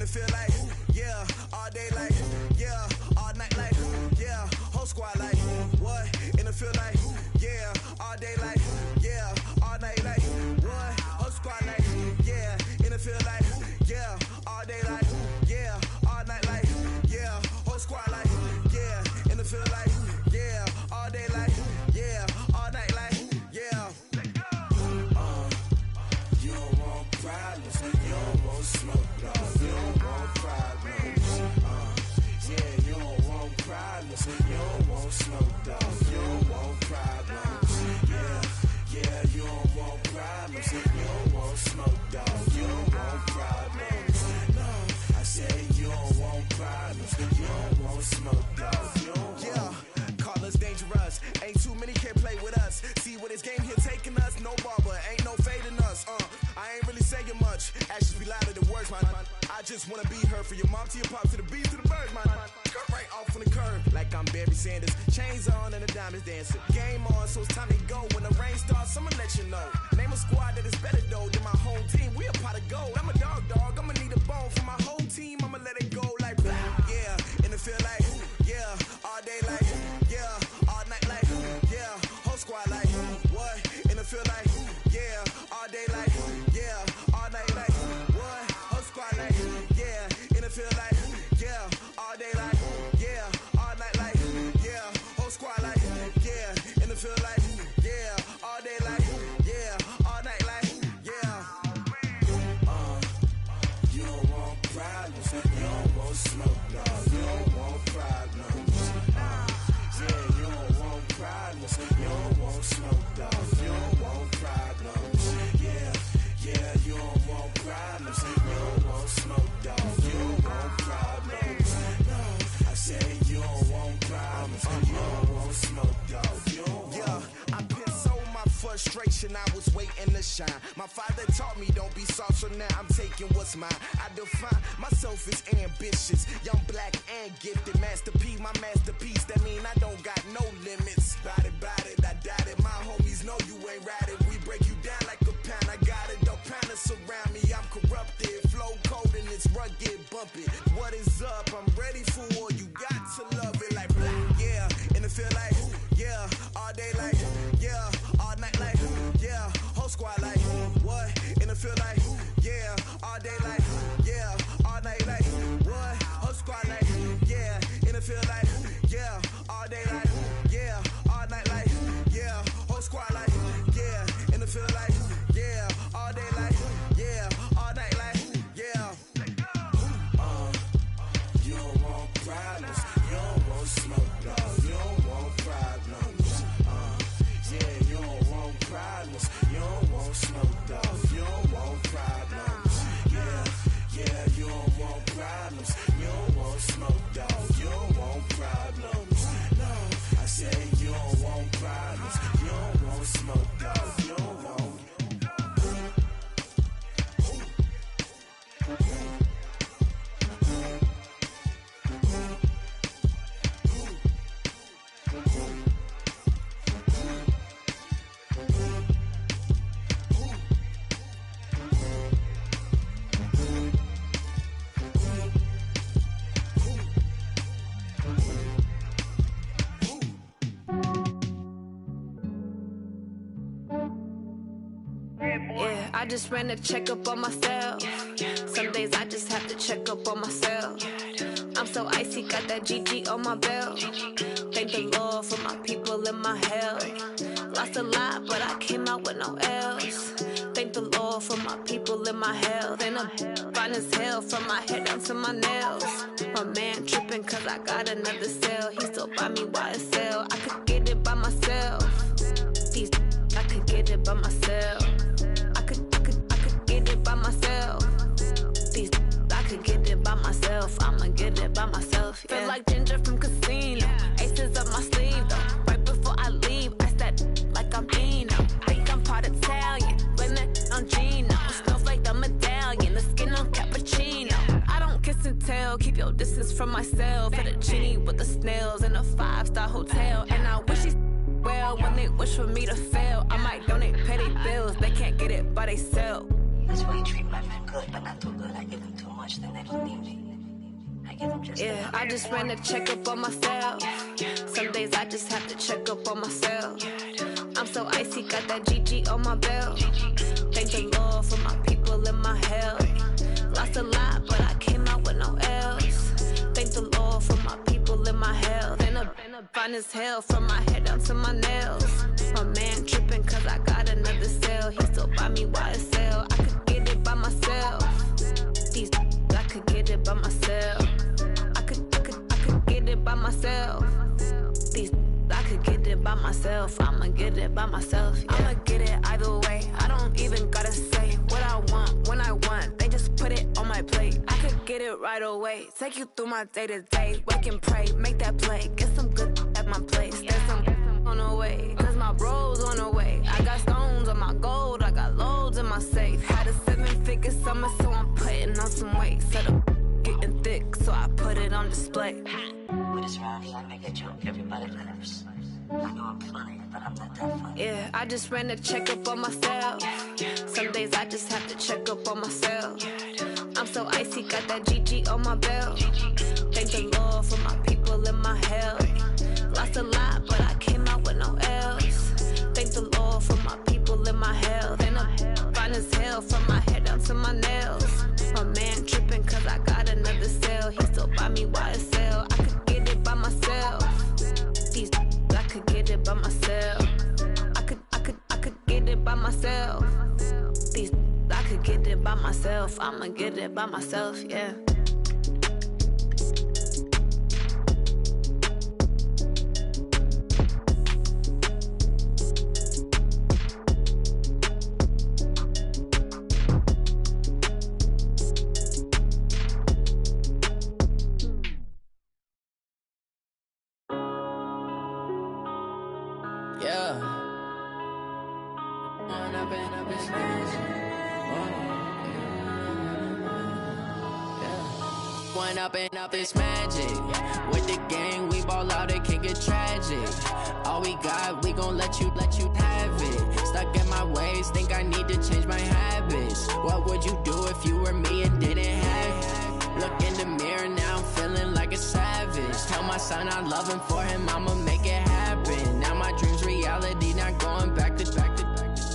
Feel like, yeah, all day like, yeah, all night like, yeah, whole squad like, what? And it feel like, yeah, all day like, yeah, all night like, what? Whole squad like, yeah, and it feel like, yeah, all day like, yeah, all night like, yeah, whole squad like, yeah, and it feel like, yeah, all day like, yeah, all night like, yeah. You don't want problems, you don't want smoke, no. You don't want smoke, dog. can't play with us. See where this game here taking us? No barber, ain't no fading us. I ain't really saying much. Actions be louder than words, man. I just wanna be her, for your mom to your pop, to the beat, to the bird, man. Cut right off on the curb, like I'm Barry Sanders. Chains on and the diamonds dancing. Game on, so it's time to go. When the rain starts, I'ma let you know. Name a squad that is better though than my home team. We a pot of gold. I'm a dog, I'ma need a bone for my whole team. I'ma let it go like blah, yeah. And it feel like, yeah. All day like, yeah. All night like, yeah. Whole squad like, what? And it feel like, yeah. All day like, yeah. All night like, what? Whole squad like, yeah. And it feel like, yeah. All day like, yeah. All night like, yeah. Whole squad like, yeah. And it feel like, yeah. All day like, yeah. All night like, yeah. You don't want problems, you don't want smoke, dog. You don't want problems. Yeah, you don't want problems, you don't want smoke, dog. You don't want problems. Yeah, you don't want problems, you don't want smoke, dog. You don't want problems. No, I said you don't want problems, you don't want smoke, dog. You don't want. I pin so my frustration, I was waiting to shine. My father taught me don't be soft, so now I'm taking what's mine. I define myself as ambitious, young, black, and gifted. Master P, my masterpiece, that mean I don't got no limits. Bout it, I doubt it. My homies know you ain't ratted. We break you down like a pound. I got it, don't pound us around me. I'm corrupted, flow cold and it's rugged, bumpy. What is up? I'm ready for war. You got to love it like blah, yeah. And it feel like, yeah. All day like, yeah. All night like, yeah. Whole squad like, what? And it feel like, yeah. All day like, yeah. All night like, what? Whole squad like, yeah. And it feel like, yeah. All day like, yeah. All night like, yeah. Whole squad like, yeah. And it feel like, yeah. All day like, yeah. All night like, yeah. You don't want problems, you don't want smoke, dog. You don't want problems. Yeah, you don't want problems, you don't want smoke, dog. You don't want problems. Yeah, you don't want problems, you don't want smoke, dog. You don't want problems. No, I said you don't want problems, you don't want smoke, dog. You don't want. Yeah, I just ran a checkup on myself. Some days I just have to check up on myself. I'm so icy, got that GG on my belt. Thank the Lord for my people in my health. Lost a lot, but I came out with no L's. Thank the Lord for my people in my health. And I'm fine as hell from my head down to my nails. My man tripping cause I got another cell. He still buy me YSL. I could get it by myself. These I could get it by myself. I could get it by myself. These I could get it by myself. I'ma get it by myself. Yeah. Feel like Ginger from Casino. Aces up my sleeve though. Right before I leave, I said like I'm Dino. Think I'm part Italian. Blame it on Gino. Smells like the medallion. The skin on cappuccino. I don't kiss and tell. Keep your distance from myself. For the genie with the snails in a 5-star hotel. And I wish he well when they wish for me to fail. I might donate petty bills. They can't get it by they sell. That's why you treat my men good, but not too good. I give them too much, then they don't need me. I give them just yeah, I just ran a checkup on myself. Some days I just have to check up on myself. I'm so icy, got that GG on my belt. Thank the Lord for my people in my health. Lost a lot, but I came out with no L's. Thank the Lord for my people in my health. And I'm fine as hell from my head down to my nails. My man tripping cause I got another cell. He still buy me YSL. I could get it by myself. These I could get it by myself. I could get it by myself. These I could get it by myself. I'ma get it by myself. Yeah. I'ma get it either way. I don't even gotta say what I want when I want. They just put it on my plate. I could get it right away. Take you through my day to day. Wake and pray, make that play. Get some good at my place. There's some on the way. Cause my on display. With this round here, I make a joke, everybody laughs. I know I'm funny, but I'm not that funny. Yeah, I just ran a checkup on myself. Some days I just have to check up on myself. I'm so icy, got that GG on my belt. Thank the Lord for my people in my health. Lost a lot, but I came out with no else. Thank the Lord for my people in my health. And I'm fine as hell from my head down to my nails. My man tripping cause I got another cell. He still buy me YSL. I could get it by myself. These I could get it by myself. I could get it by myself. These I could get it by myself. I'ma get it by myself, yeah. Up this magic. With the gang, we ball out, it can get tragic. All we got, we gon' let you have it. Stuck in my ways, think I need to change my habits. What would you do if you were me and didn't have it? Look in the mirror, now I'm feeling like a savage. Tell my son I love him, for him I'ma make it happen. Now my dream's reality, not going back to.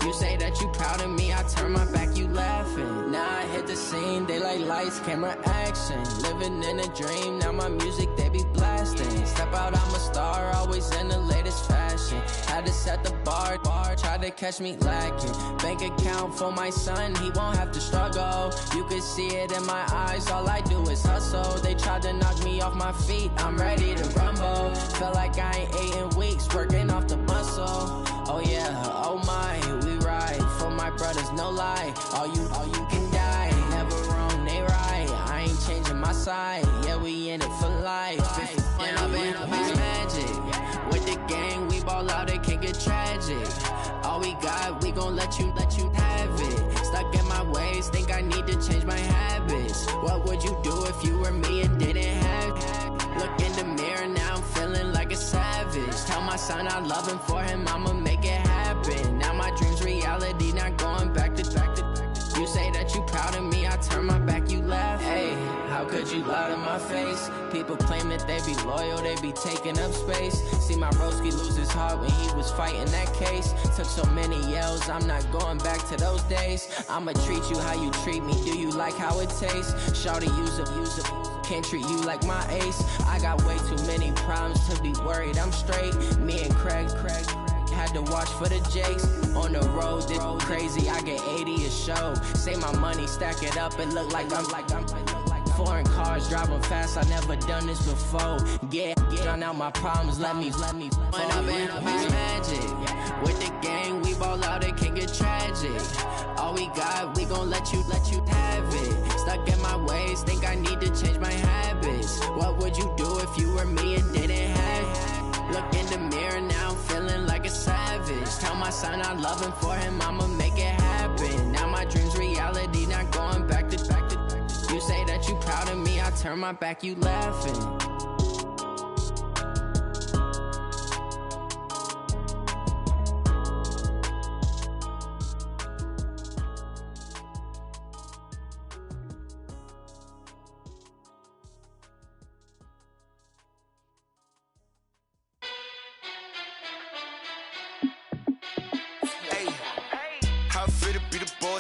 You say that you proud of me, I turn my back, you laughing. Now I hit the scene, they like lights, camera, action. Living in a dream, now my music, they be blasting. Step out, I'm a star, always in the latest fashion. Had to set the bar, try to catch me lacking. Bank account for my son, he won't have to struggle. You can see it in my eyes, all I do is hustle. They tried to knock me off my feet, I'm ready to rumble. Feel like I ain't ate in weeks, working off the muscle. Oh yeah, oh my, we ride for my brothers, no lie. All you can die, never wrong, they right. I ain't changing my side, yeah, we in it for life. When up it's magic. With the gang, we ball out, it can get tragic. All we got, we gon' let you have it. Stuck in my ways, think I need to change my habits. What would you do if you were me and didn't have it? Look in the mirror, now I'm feeling like a savage. Tell my son I love him, for him I'ma make it happen. Now my dream's reality, not going back to. You say that you proud of me, I turn my back, you laugh. Hey, how could you lie to my face? People claim that they be loyal, they be taking up space. See my broski lose his heart when he was fighting that case. Took so many yells, I'm not going back to those days. I'ma treat you how you treat me, do you like how it tastes? Shawty, use up, can't treat you like my ace. I got way too many problems to be worried, I'm straight. Me and Craig had to watch for the Jakes. On the road, this crazy, I get 80 a show. Say my money, stack it up, and look like I'm foreign cars, driving fast, I never done this before. Get on out my problems, let me When up it's magic. With the gang, we ball out, it can get tragic. All we got, we gon' let you have it. Stuck in my ways, think I need to change my habits. What would you do if you were me and didn't have it? Look in the mirror, now I'm feeling like a savage. Tell my son I love him, for him I'ma make it happen. Now my dream's reality, not going back to. You say that you proud of me, I turn my back, you laughing.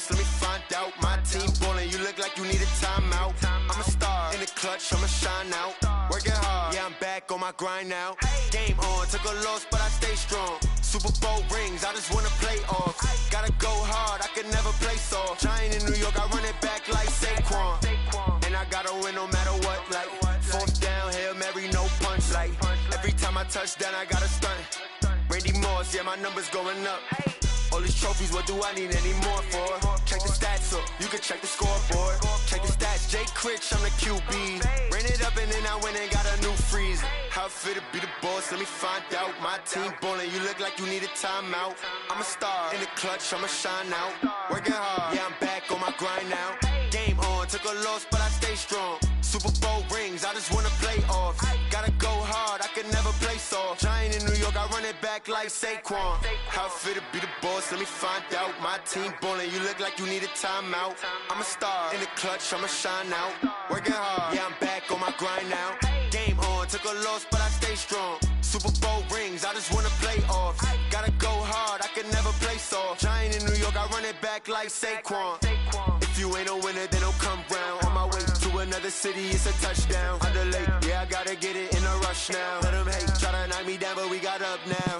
Let me find out. My team ballin', you look like you need a timeout. I'm a star in the clutch, I'ma shine out. Working hard, yeah, I'm back on my grind now. Game on, took a loss, but I stay strong. Super Bowl rings, I just wanna play off. Gotta go hard, I can never play soft. Giant in New York, I run it back like Saquon. And I gotta win no matter what, like fourth down, Hail Mary, no punch. Like every time I touch down, I gotta stunt. Randy Moss, yeah, my numbers going up. All these trophies, what do I need any more for? Check the stats up, you can check the scoreboard. Check the stats, Jay Critch, I'm the QB. Ran it up and then I went and got a new freeze. How it feel to be the boss, let me find out. My team ballin', you look like you need a timeout. I'm a star in the clutch, I'ma shine out. Working hard, yeah, I'm back on my grind now. Game on, took a loss, but I stay strong. Super Bowl rings, I just wanna play off. Gotta go hard, I can never play soft. Giant in New York, I run it back like Saquon. How fit to be the boss, let me find out. My team ballin', you look like you need a timeout. I'm a star, in the clutch, I'ma shine out. Working hard, yeah, I'm back on my grind now. Game on, took a loss, but I stay strong. Super Bowl rings, I just wanna play off. Gotta go hard, I can never play soft. Giant in New York, I run it back like Saquon. If you ain't a winner, then don't come round. On my way to another city, it's a touchdown. Underlay, yeah, I gotta get it in a rush now. Let them hate, try to knock me down, but we got up now.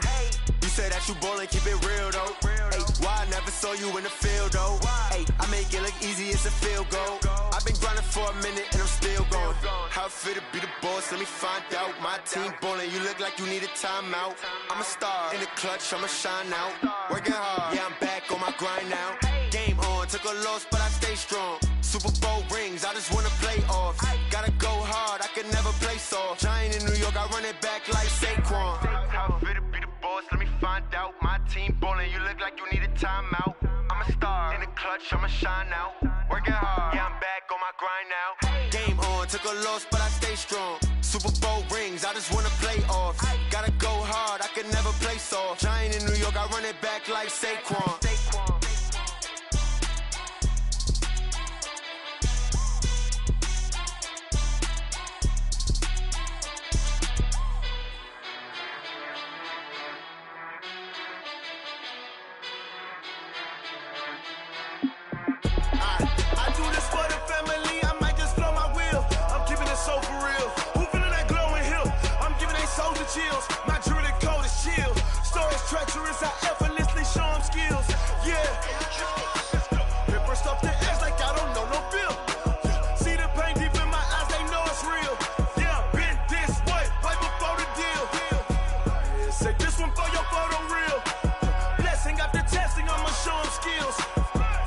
You say that you ballin', keep it real though. Ay, why I never saw you in the field though? Ay, I make it look easy, it's a field goal. I've been grinding for a minute and I'm still going. How fit to be the boss, let me find out. My team ballin', you look like you need a timeout. I'm a star, in the clutch, I'ma shine out. Working hard, yeah, I'm back on my grind now. Game on, took a loss, but I stay strong. Super Bowl rings, I just wanna play off. Gotta go hard, I can never play soft. Giant in New York, I run it back like Saquon. How fit to be the boss, let me find out. My team ballin', you look like you need a timeout. I'm a star, in the clutch, I'ma shine out. Working hard, yeah, I'm back on my grind now. Game on, took a loss, but I stay strong. Super Bowl rings, I just wanna play off. Gotta go hard, I can never play soft. Giant in New York, I run it back like Saquon. Chills. My jewelry code is chill. Stories treacherous, I effortlessly show them skills. Yeah. Paper stuff the edge like I don't know no bill. See the pain deep in my eyes, they know it's real. Yeah, been this way, right before the deal. Say this one for your photo real. Blessing after testing, I'ma show them skills.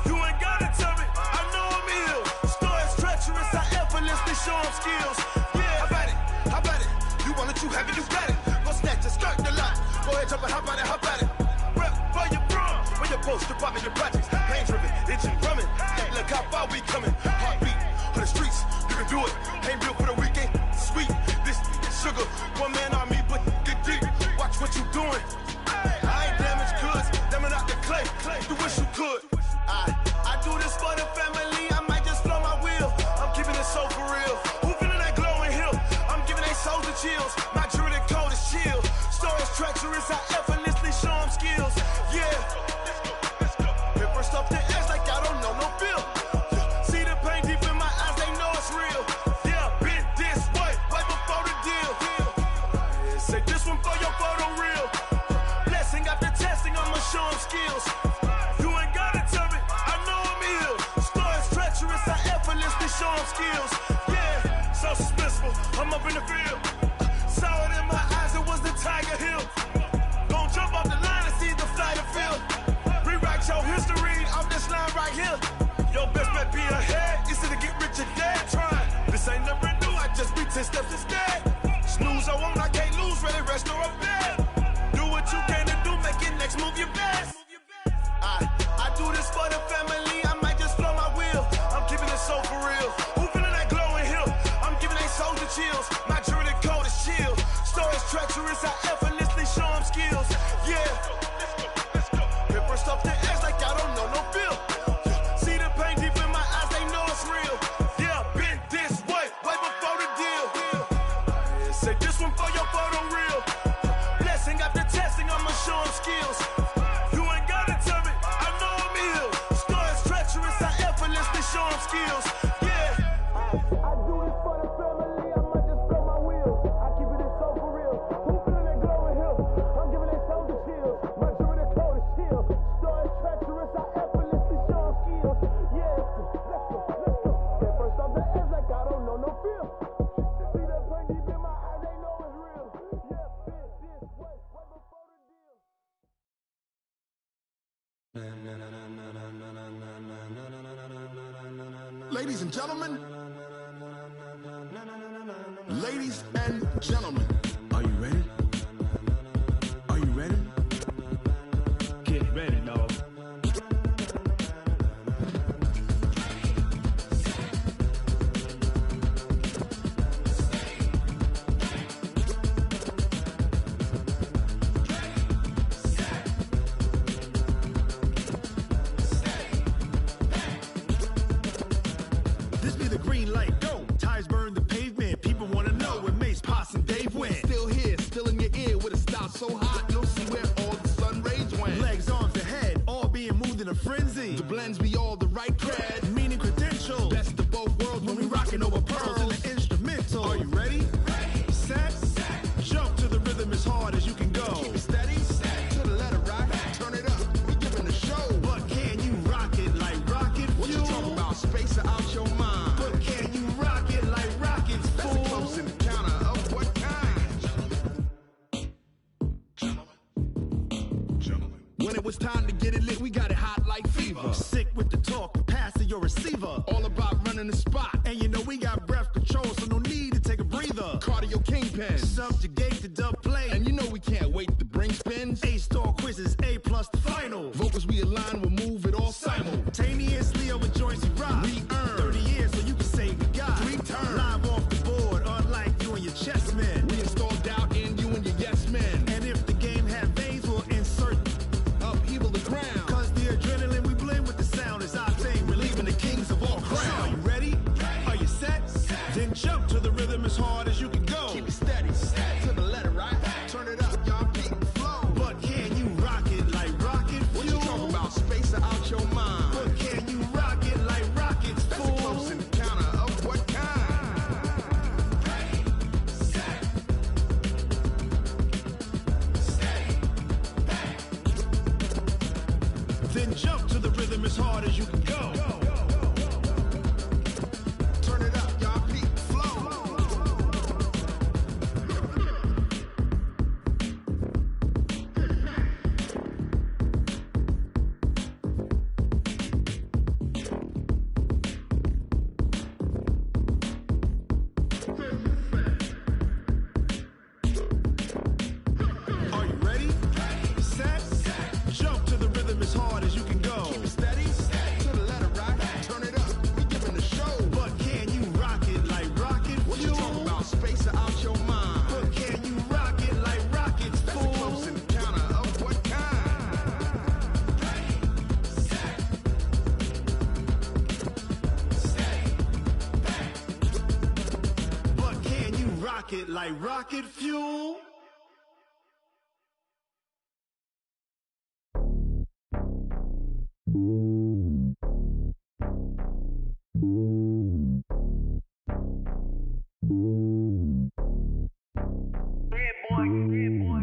You ain't gotta tell me, I know I'm ill. Stories treacherous, I effortlessly show them skills. Yeah, how about it? How about it? You want it, you have it, you got it. Go snatch it, skirt the lot. Go ahead, jump it, hop on it, hop on it. Rep for your bro, for your post, to pop in your projects. Pain driven, itching, drumming. Hey, look how far we coming. Heartbeat on the streets, you can do it. Ain't built for the weekend, sweet. This sugar, one man army, but get deep. Watch what you doing. I ain't damaged goods, damn it out the clay. You wish you could. I do this for the family, I might just blow my wheel. I'm keeping it so for real. Who feeling that glowing hill? I'm giving they souls the chills. My jewelry code is chill. Stories treacherous, I effortlessly show them skills. Yeah. Paper stuff the edge like I don't know no bill. See the pain deep in my eyes, they know it's real. Yeah, been this way, right before the deal. Say this one for your photo real. Blessing after testing, I'ma show them skills. You ain't gotta tell me, I know I'm ill. Stories treacherous, I effortlessly show them skills. Yeah, so suspenseful, I'm up in the field. Saw it in my eyes, it was the Tiger Hill. Gon' jump off the line and see the flight of field. Rewrite your history off this line right here. Your best bet be ahead, it's to get rich or dead trying. This ain't never new, I just be 10 steps instead. Snooze, I won't, I can't lose, ready, rest or a bed. Do what you can to do, make it next move your best. I do this for the family, I might just blow my wheel. I'm keeping it so for real. Who feeling that glowing hill? I'm giving they souls the chills. My jewelry code is chill. Stories treacherous, I effortlessly show them skills. Yeah. Paper stuff the edge like I don't know no bill. See the pain deep in my eyes, they know it's real. Yeah, been this way, right before the deal. Say this one for your photo real. Blessing after testing, I'ma show them skills. You ain't gotta tell me, I know I'm ill. Stories treacherous, I effortlessly show them skills. Yeah. I do this for the family, I might just blow my wheel. I keep it so for real. Who feeling that glowing hill? I'm giving they souls the chills. My jewelry code is chill. Stories treacherous, I effortlessly show them skills. Yeah, let's go. Paper stuff the edge like I don't know no feel. See that pain deep in my eyes, they know it's real. Yeah, been this way, right before the deal. Ladies and gentlemen, ladies and gentlemen, are you ready? Are you ready? Get ready, dog. in a frenzy. The blends be all the right cred, meaning credentials. Best of both worlds when we rockin' over pearls in the instrumental. Are you ready? Ready. Set. Jump to the rhythm as hard as you can go. Keep it steady. To the letter right. Turn it up. We giving the show. But can you rock it like rocket fuel? What you talking about? Space out your mind. But can you rock it like rockets, fool? That's a close encounter of what kind? Gentlemen. When it was time to get it lit, we got it hot like fever. Sick with the talk, passing your receiver. All about running the spot. And you know we got breath control, so no need to take a breather. Cardio kingpin, subjugate the dub play. And you know we can't wait to bring spins. A-star quizzes, A+ the final. Vocals we align, we'll move it all simultaneously over joints we rock. We earn 30 years so you can say we got 3 turns. Live off the board, unlike you and your chess men. We install doubt in you and your yes men. And if the game had veins, we'll insert upheaval the ground. Cause the adrenaline we blend with the sound is our thing, relieving the kings of all crowns. Are you ready? Are you set? Then jump to the rhythm as hard as you can go. Keep it steady, to the letter right. Turn it up, y'all, beat and flow. But can you rock it like rocket fuel? What you talking about? Space out your mind. But can you rock it like rockets, fool? That's a close encounter of what kind? Ready, set, steady, back. Then jump to the rhythm as hard as you can go. Turn it up, y'all, beat and flow. Are you ready? Set. Jump to the rhythm as hard as you can go. Keep it steady. To the letter right. Turn it up. We giving the show. But can you rock it like rocket fuel? What you talking about? Space out your mind. But can you rock it like rockets, fool? That's a close encounter of what kind? Ready, set, steady, back. But can you rock it like rocket fuel?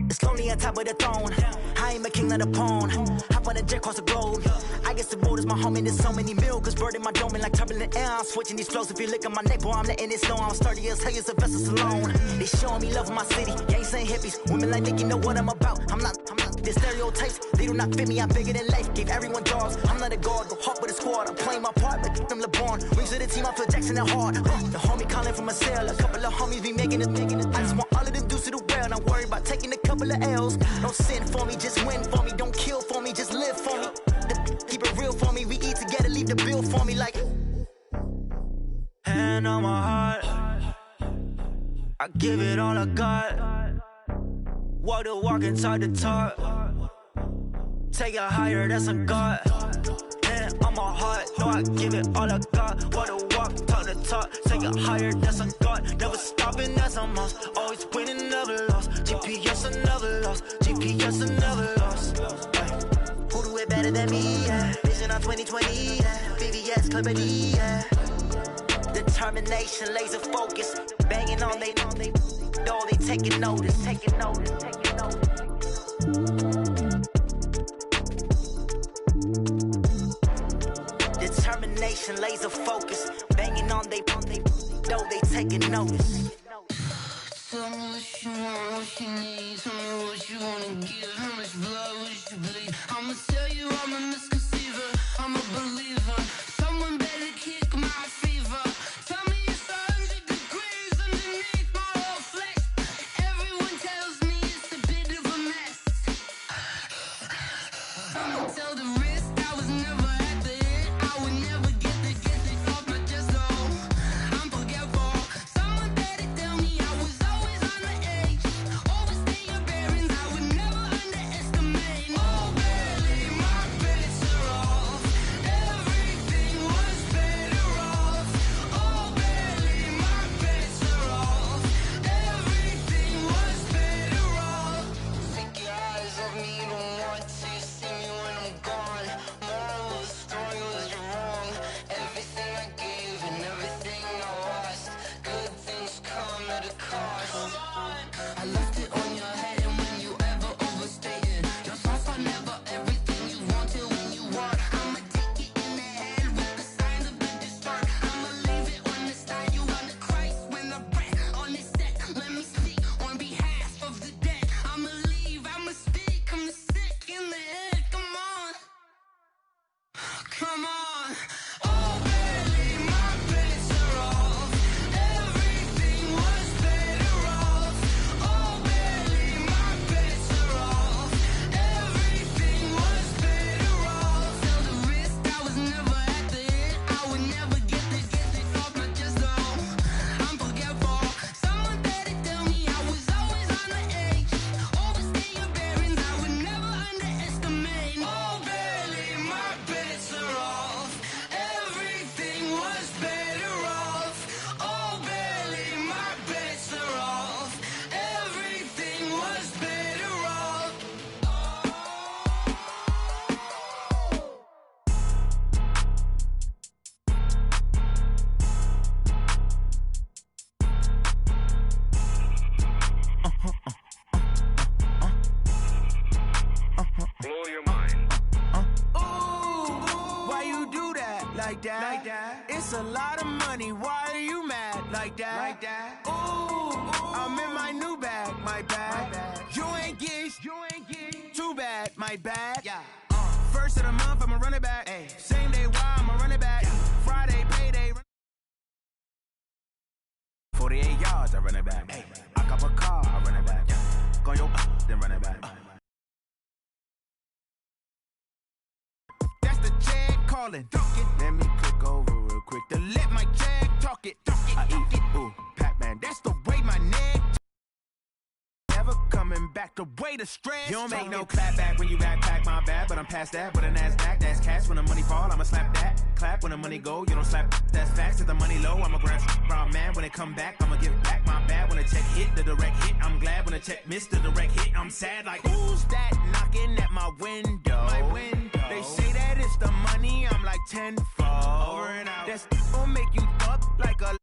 It's lonely on top of the throne. I am a king of the pawn. Hop on a jet across the globe. I guess the world is my home and there's so many milk. Bird in my dome and like turbulent air. I'm switching these flows. If you look at my neck, boy, I'm letting it snow. I'm sturdy as hell as a vessel alone. They showing me love in my city. Gangs ain't hippies. Women like Nicki know what I'm about. I'm not the stereotypes. They do not fit me. I'm bigger than life. Gave everyone dogs. I'm not a guard. Go hard with a squad. I'm playing my part, but I'm LeBron. Rings of the team. I feel Jackson and hard. The homie calling from a cell. A couple of homies be making it. I just want all of them dudes to do well. Not worry about taking a couple of L's. Don't sin for me, just win for me. Don't kill for me, just live for me. Keep it real for me. We eat together, leave the bill for me like. Hand on my heart, I give it all I got. Walk the walk and talk the talk. Take it higher, that's a God. Hand on my heart, no, I give it all I got. Walk the walk, talk the talk. Take it higher, that's a God. Never stopping, that's a must. Always winning, never lost. GPS, I never lost. GPS, I never lost. Who do it better than me? Yeah. Vision on 2020. Yeah. VVS, Clarity. Yeah. Determination, laser focus. Banging on they know they taking notice. Taking notice. Taking notice. Determination, laser focus. Banging on they know they taking notice. Tell me what you want, what you need. Tell me what you wanna give. How much blood would you bleed? I'ma tell you I'm a misconceiver. I'm a believer. Someone better kick my fever. Tell me it's 100 degrees underneath my whole flesh. Everyone tells me it's a bit of a mess. I'ma tell the risk I was never at the end. I would never get the off my chest. I'm forgetful. Someone better tell me I was always on the edge. Always like that. It's a lot of money, why are you mad like that? Ooh, I'm in my new bag, my bad. You ain't getting too bad, my bad. First of the month, I'ma run it back. Same day, why I'ma run it back. Friday, payday. 48 yards, I run it back. I cop a car, I run it back. Go your then run it back. That's the check calling. Let me click over real quick to let my check talk it. I eat it. Ooh, Pac-Man, that's the way my neck. Never coming back the way the stress. You don't make no clap back when you backpack, my bad, but I'm past that. With a NASDAQ, that's cash. When the money fall, I'ma slap that. Clap when the money go, you don't slap. That's facts. If the money low, I'ma grab brown man. When it come back, I'ma give back my bad. When the check hit, the direct hit, I'm glad. When the check missed the direct hit, I'm sad. Like, who's that knocking at my window? They say that it's the money, I'm like tenfold. Over and out. That's gonna make you up like a